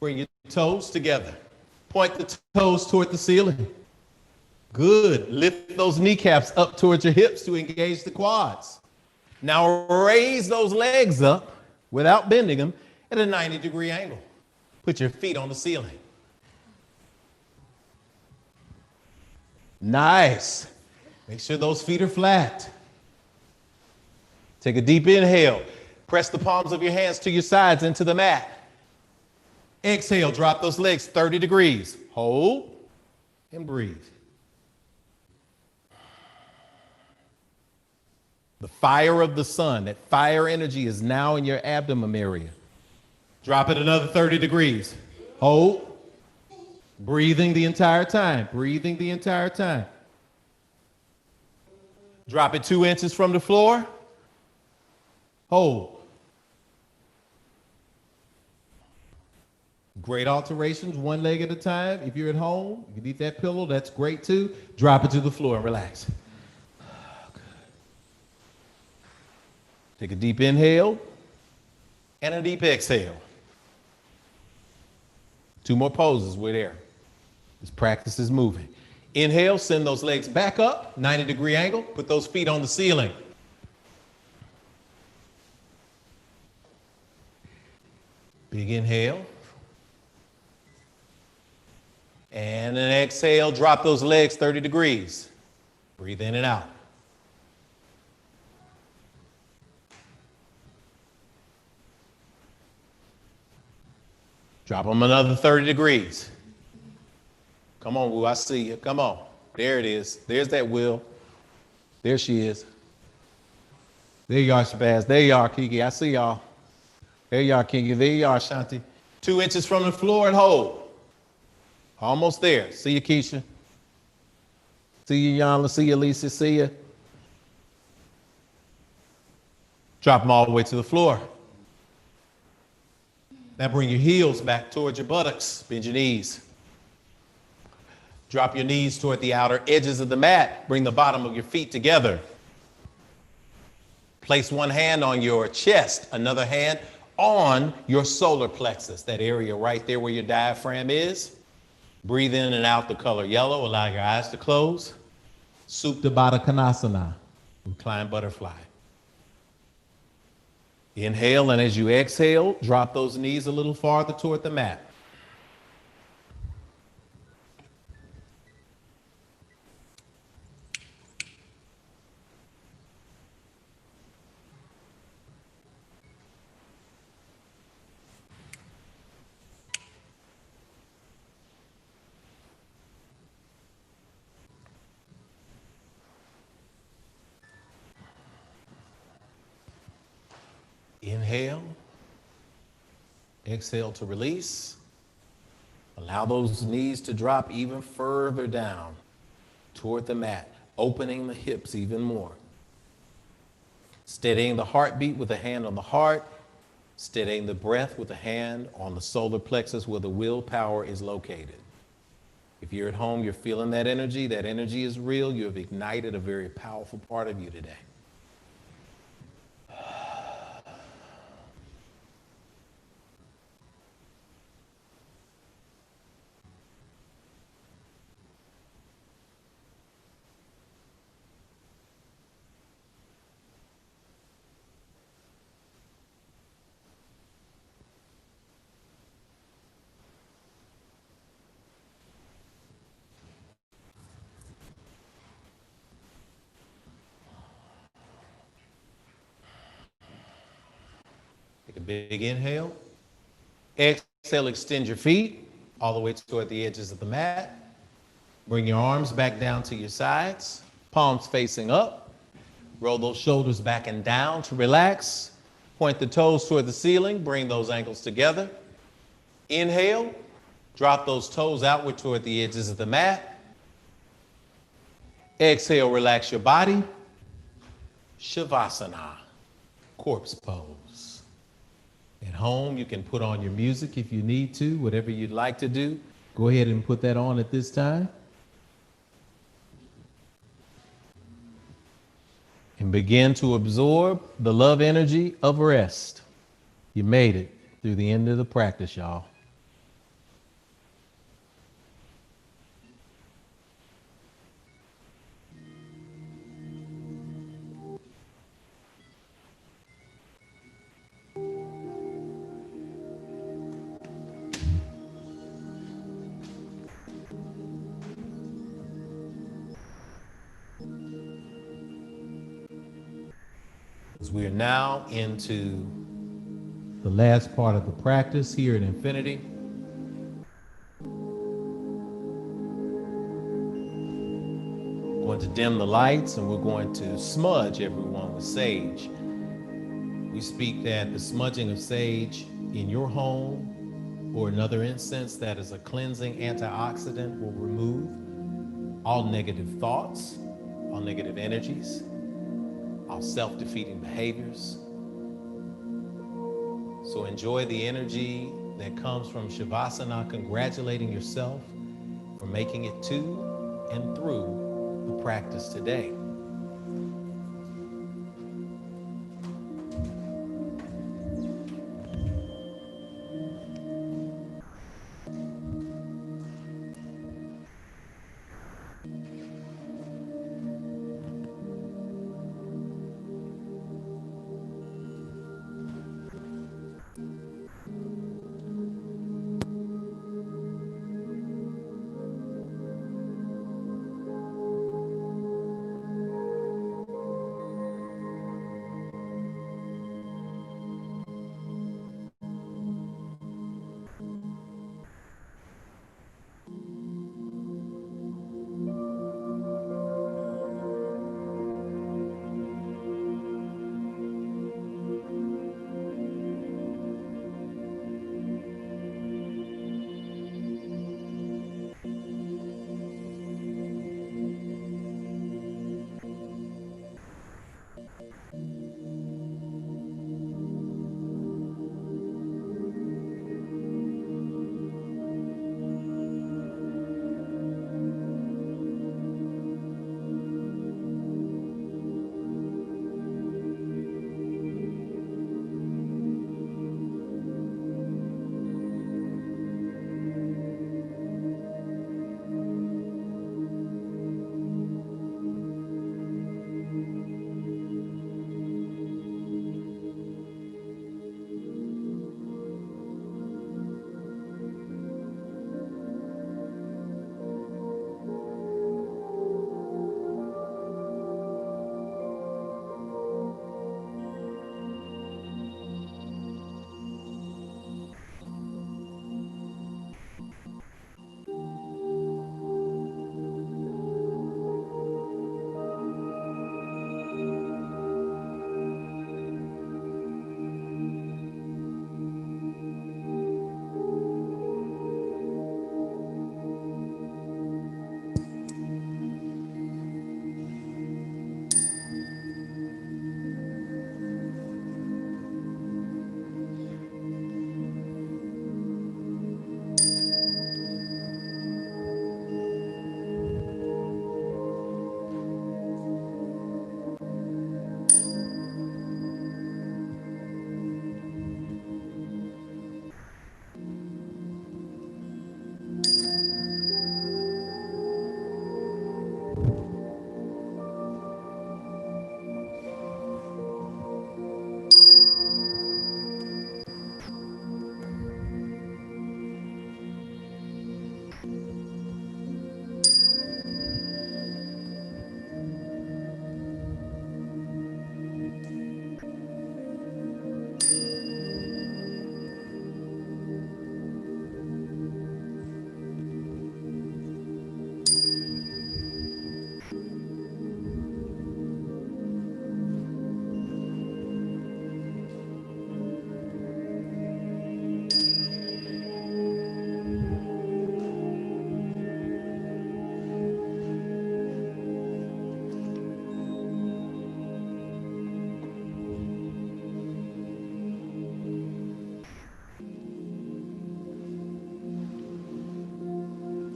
Bring your toes together. Point the toes toward the ceiling. Good. Lift those kneecaps up towards your hips to engage the quads. Now raise those legs up without bending them at a 90-degree angle. Put your feet on the ceiling. Nice. Make sure those feet are flat. Take a deep inhale. Press the palms of your hands to your sides into the mat. Exhale, drop those legs 30 degrees. Hold and breathe. The fire of the sun, that fire energy is now in your abdomen area. Drop it another 30 degrees. Hold. Breathing the entire time. Breathing the entire time. Drop it 2 inches from the floor. Hold. Great alterations, one leg at a time. If you're at home, you can eat that pillow, that's great too. Drop it to the floor and relax. Take a deep inhale and a deep exhale. 2 more poses, we're there. This practice is moving. Inhale, send those legs back up, 90-degree angle, put those feet on the ceiling. Big inhale. And an exhale, drop those legs 30 degrees. Breathe in and out. Drop them another 30 degrees. Come on, Woo, I see you. Come on. There it is. There's that Will. There she is. There you are, Shabazz. There you are, Kiki. I see y'all. There you are, Kiki. There you are, Shanti. 2 inches from the floor and hold. Almost there. See you, Keisha. See you, Yana. See you, Lisa. See you. Drop them all the way to the floor. Now bring your heels back towards your buttocks. Bend your knees. Drop your knees toward the outer edges of the mat. Bring the bottom of your feet together. Place one hand on your chest, another hand on your solar plexus, that area right there where your diaphragm is. Breathe in and out the color yellow. Allow your eyes to close. Supta Baddha Konasana, reclined butterfly. Inhale, and as you exhale, drop those knees a little farther toward the mat. Inhale, exhale to release. Allow those knees to drop even further down toward the mat, opening the hips even more. Steadying the heartbeat with a hand on the heart, steadying the breath with a hand on the solar plexus where the willpower is located. If you're at home, you're feeling that energy is real. You have ignited a very powerful part of you today. Take a big inhale. Exhale, extend your feet all the way toward the edges of the mat. Bring your arms back down to your sides, palms facing up. Roll those shoulders back and down to relax. Point the toes toward the ceiling. Bring those ankles together. Inhale. Drop those toes outward toward the edges of the mat. Exhale, relax your body. Shavasana, corpse pose. At home, you can put on your music if you need to, whatever you'd like to do. Go ahead and put that on at this time. And begin to absorb the love energy of rest. You made it through the end of the practice, y'all. We are now into the last part of the practice here at Infinity. We're going to dim the lights and we're going to smudge everyone with sage. We speak that the smudging of sage in your home or another incense that is a cleansing antioxidant will remove all negative thoughts, all negative energies, all self-defeating behaviors. So enjoy the energy that comes from Shavasana, congratulating yourself for making it to and through the practice today.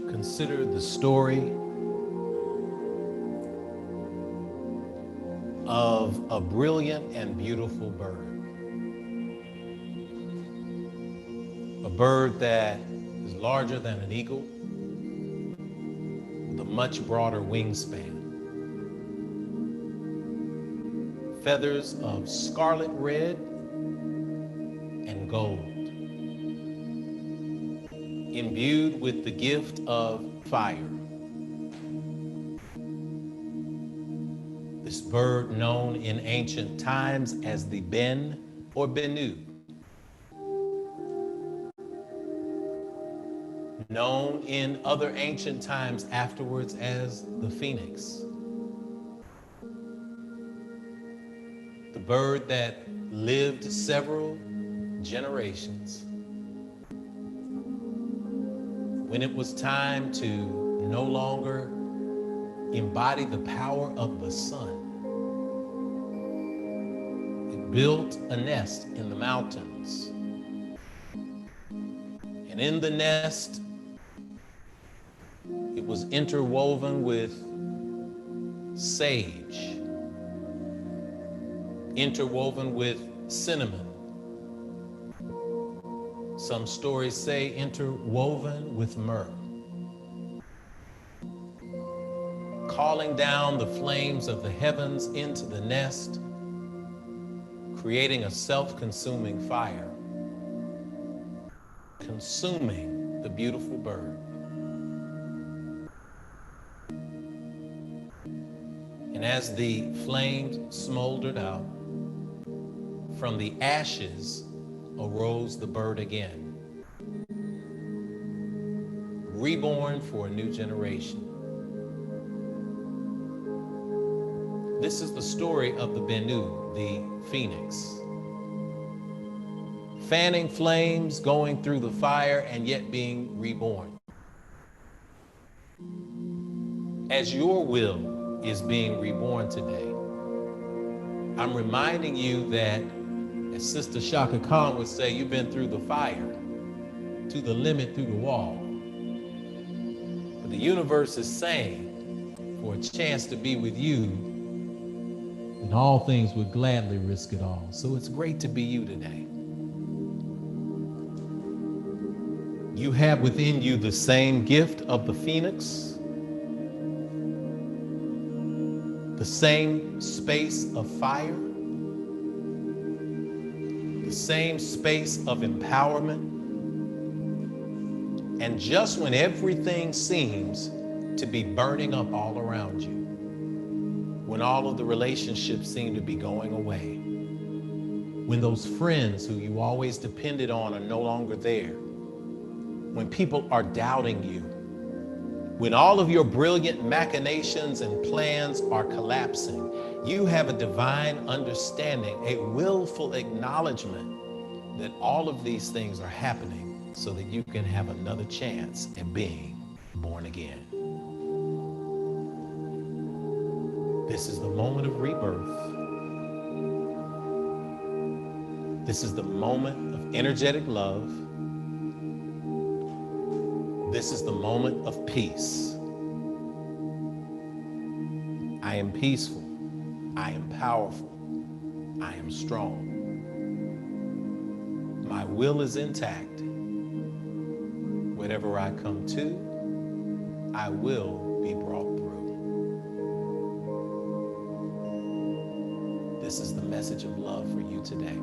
Consider the story of a brilliant and beautiful bird. A bird that is larger than an eagle, with a much broader wingspan. Feathers of scarlet red and gold. Imbued with the gift of fire. This bird, known in ancient times as the Ben or Bennu, known in other ancient times afterwards as the phoenix. The bird that lived several generations. When it was time to no longer embody the power of the sun, it built a nest in the mountains And in the nest, it was interwoven with sage, interwoven with cinnamon. Some stories say interwoven with myrrh, calling down the flames of the heavens into the nest, creating a self-consuming fire, consuming the beautiful bird. And as the flames smoldered out, from the ashes arose the bird again, reborn for a new generation. This is the story of the Bennu, the phoenix. Fanning flames, going through the fire, and yet being reborn. As your will is being reborn today, I'm reminding you that, as Sister Shaka Khan would say, you've been through the fire, to the limit, through the wall. But the universe is saying, for a chance to be with you, and all things would gladly risk it all. So it's great to be you today. You have within you the same gift of the phoenix, the same space of fire, the same space of empowerment. And just when everything seems to be burning up all around you, when all of the relationships seem to be going away, when those friends who you always depended on are no longer there, when people are doubting you, when all of your brilliant machinations and plans are collapsing, you have a divine understanding, a willful acknowledgement that all of these things are happening so that you can have another chance at being born again. This is the moment of rebirth. This is the moment of energetic love. This is the moment of peace. I am peaceful. I am powerful. I am strong. My will is intact. Whatever I come to, I will be brought through. This is the message of love for you today.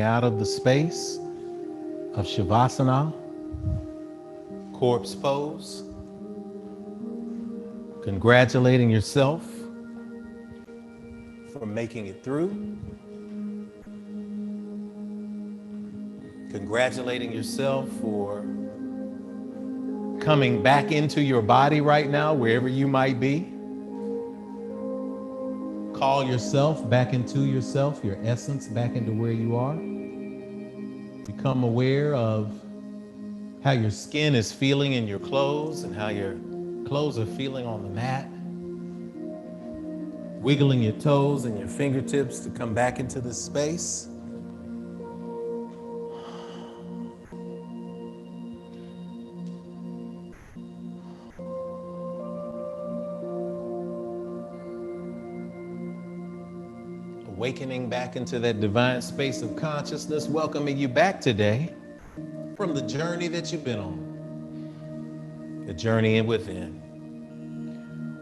Out of the space of Shavasana, corpse pose, congratulating yourself for making it through, Congratulating yourself for coming back into your body right now, wherever you might be. Call yourself back into yourself, your essence back into where you are. Become aware of how your skin is feeling in your clothes and how your clothes are feeling on the mat. Wiggling your toes and your fingertips to come back into this space. Awakening back into that divine space of consciousness, welcoming you back today from the journey that you've been on, the journey within.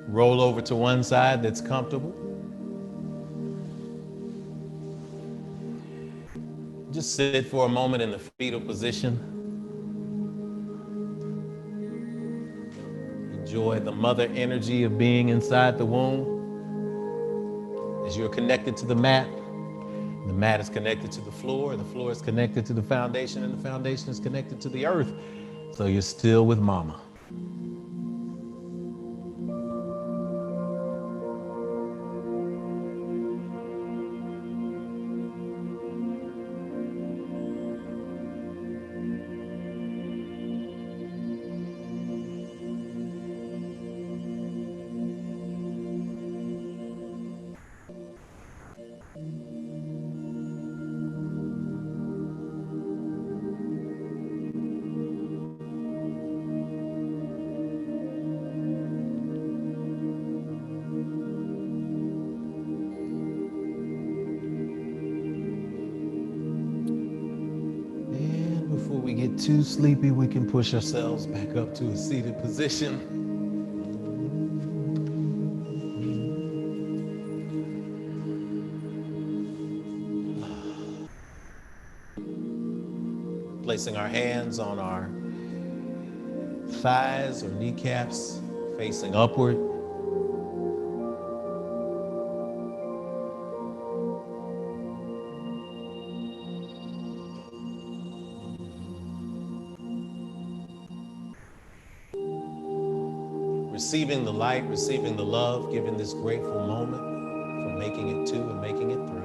Roll over to one side that's comfortable. Just sit for a moment in the fetal position. Enjoy the mother energy of being inside the womb. As you're connected to the mat is connected to the floor is connected to the foundation, and the foundation is connected to the earth. So you're still with mama. Before we get too sleepy, we can push ourselves back up to a seated position. Placing our hands on our thighs or kneecaps, facing upward. Receiving the light, receiving the love, giving this grateful moment for making it to and making it through.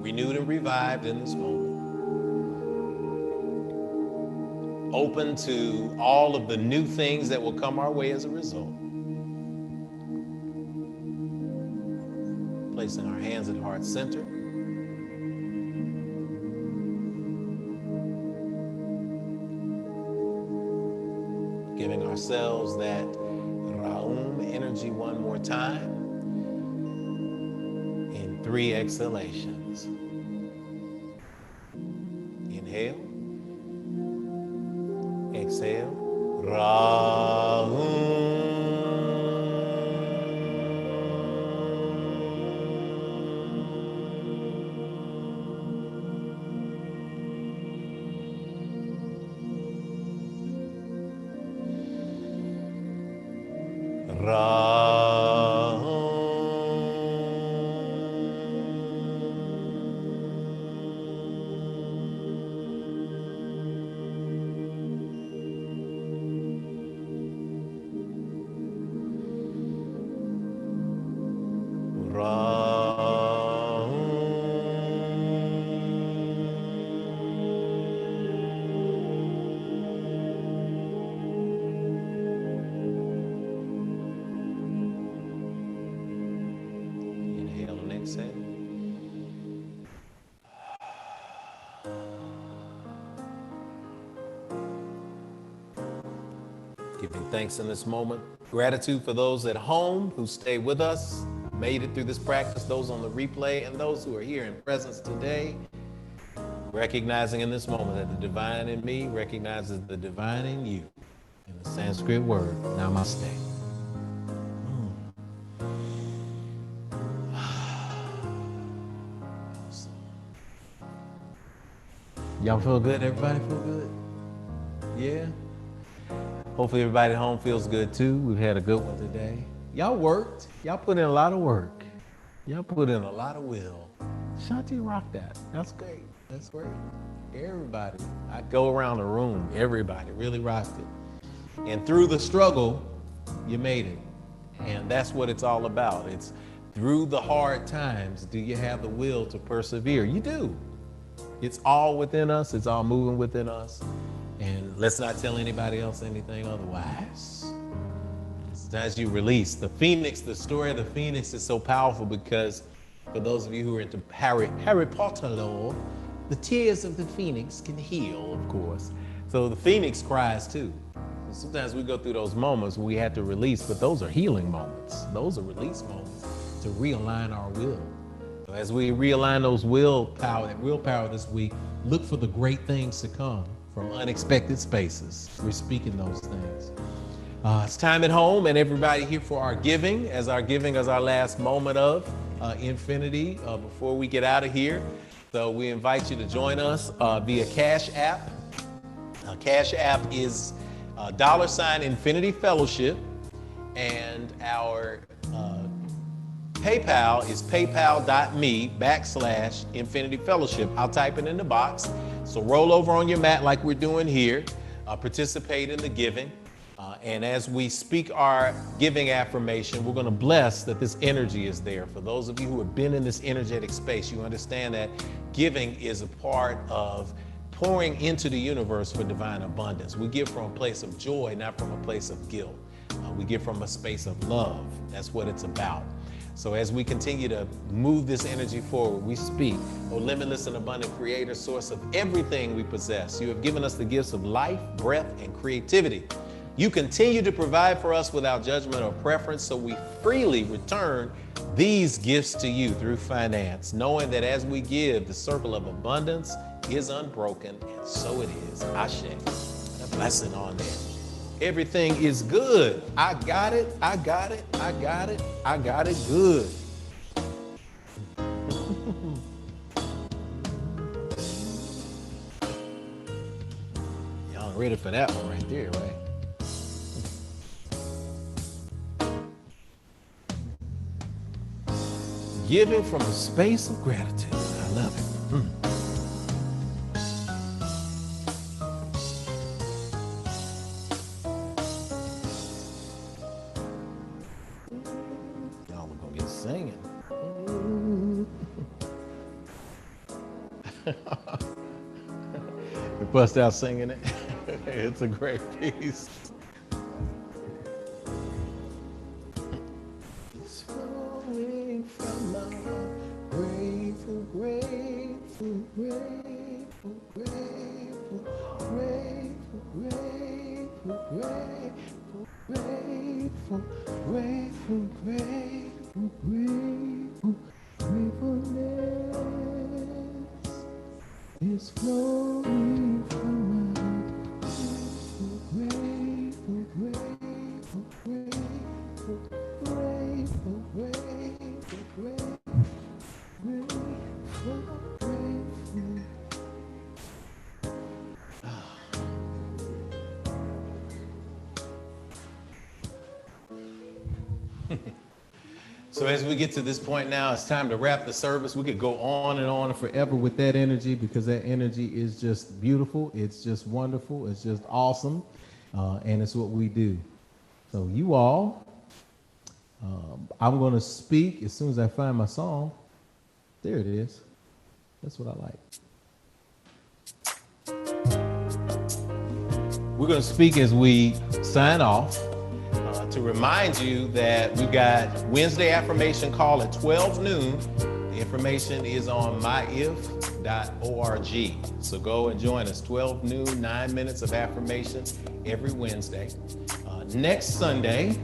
Renewed and revived in this moment. Open to all of the new things that will come our way as a result. Placing our hands at heart center. Giving ourselves that Raum energy one more time in 3 exhalations. Inhale, exhale, Raum. Inhale and exhale. Giving thanks in this moment. Gratitude for those at home who stay with us, made it through this practice, those on the replay, and those who are here in presence today. Recognizing in this moment that the divine in me recognizes the divine in you. In the Sanskrit word, namaste. Y'all feel good? Everybody feel good? Yeah? Hopefully everybody at home feels good too. We've had a good one today. Y'all worked. Y'all put in a lot of work. Y'all put in a lot of will. Shanti rocked that. That's great. That's great. Everybody. I go around the room. Everybody really rocked it. And through the struggle, you made it. And that's what it's all about. It's through the hard times, do you have the will to persevere? You do. It's all within us. It's all moving within us. And let's not tell anybody else anything otherwise. As you release the phoenix, the story of the phoenix is so powerful because for those of you who are into Harry Potter lore, the tears of the phoenix can heal, of course. So the phoenix cries too. Sometimes we go through those moments where we have to release, but those are healing moments. Those are release moments to realign our will. So as we realign that willpower this week, look for the great things to come from unexpected spaces. We're speaking those things. It's time at home and everybody here for our giving as our last moment of infinity before we get out of here. So we invite you to join us via Cash App. Cash App is $Infinity Fellowship, and our PayPal is paypal.me/Infinity Fellowship. I'll type it in the box. So roll over on your mat like we're doing here. Participate in the giving. And as we speak our giving affirmation, we're going to bless that this energy is there. For those of you who have been in this energetic space, you understand that giving is a part of pouring into the universe for divine abundance. We give from a place of joy, not from a place of guilt. We give from a space of love. That's what it's about. So as we continue to move this energy forward, we speak, O limitless and abundant creator, source of everything we possess. You have given us the gifts of life, breath, and creativity. You continue to provide for us without judgment or preference, so we freely return these gifts to you through finance, knowing that as we give, the circle of abundance is unbroken, and so it is. Ashe. A blessing on that. Everything is good. I got it. I got it. I got it. I got it good. Y'all ready for that one right there, right? Giving from a space of gratitude. I love it. Y'all are gonna get singing. We bust out singing it. It's a great piece. So as we get to this point now, it's time to wrap the service. We could go on and forever with that energy because that energy is just beautiful. It's just wonderful. It's just awesome. And it's what we do. So you all, I'm going to speak as soon as I find my song. There it is. That's what I like. We're going to speak as we sign off. To remind you that we got Wednesday affirmation call at 12 noon. The information is on myif.org. So go and join us. 12 noon, 9 minutes of affirmation every Wednesday. Next Sunday,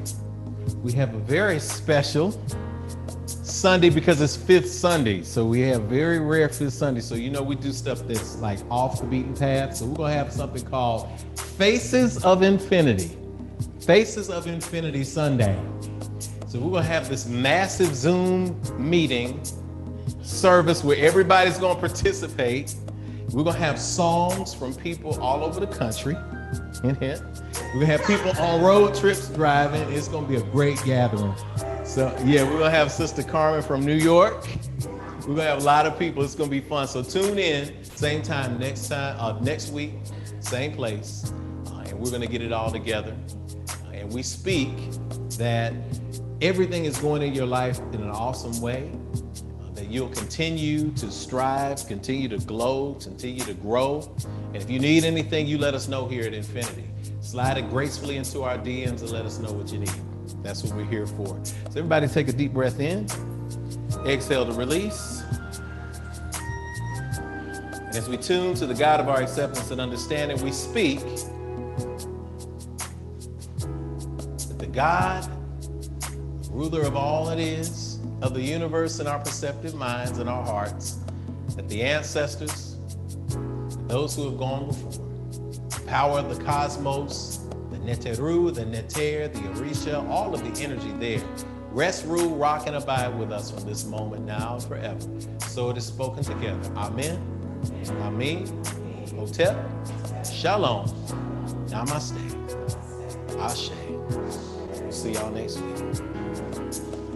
we have a very special Sunday because it's Fifth Sunday. So we have very rare Fifth Sunday. So you know we do stuff that's like off the beaten path. So we're going to have something called Faces of Infinity. Faces of Infinity Sunday. So we're going to have this massive Zoom meeting service where everybody's going to participate. We're going to have songs from people all over the country. Hint, hint. We're going to have people on road trips driving. It's going to be a great gathering. So yeah, we're going to have Sister Carmen from New York. We're gonna have a lot of people. It's gonna be fun. So tune in, same time next week, same place, and we're gonna get it all together. And we speak that everything is going in your life in an awesome way. That you'll continue to strive, continue to glow, continue to grow. And if you need anything, you let us know here at Infinity. Slide it gracefully into our DMs and let us know what you need. That's what we're here for. So everybody take a deep breath in. Exhale to release. And as we tune to the God of our acceptance and understanding, we speak that the God, ruler of all that is, of the universe and our perceptive minds and our hearts, that the ancestors, those who have gone before, the power of the cosmos, the Neteru, the Neter, the Orisha, all of the energy there, rest, rule, rock, and abide with us from this moment now and forever. So it is spoken together. Amen. Amen. Hotep. Shalom. Namaste. Ashe. We'll see y'all next week.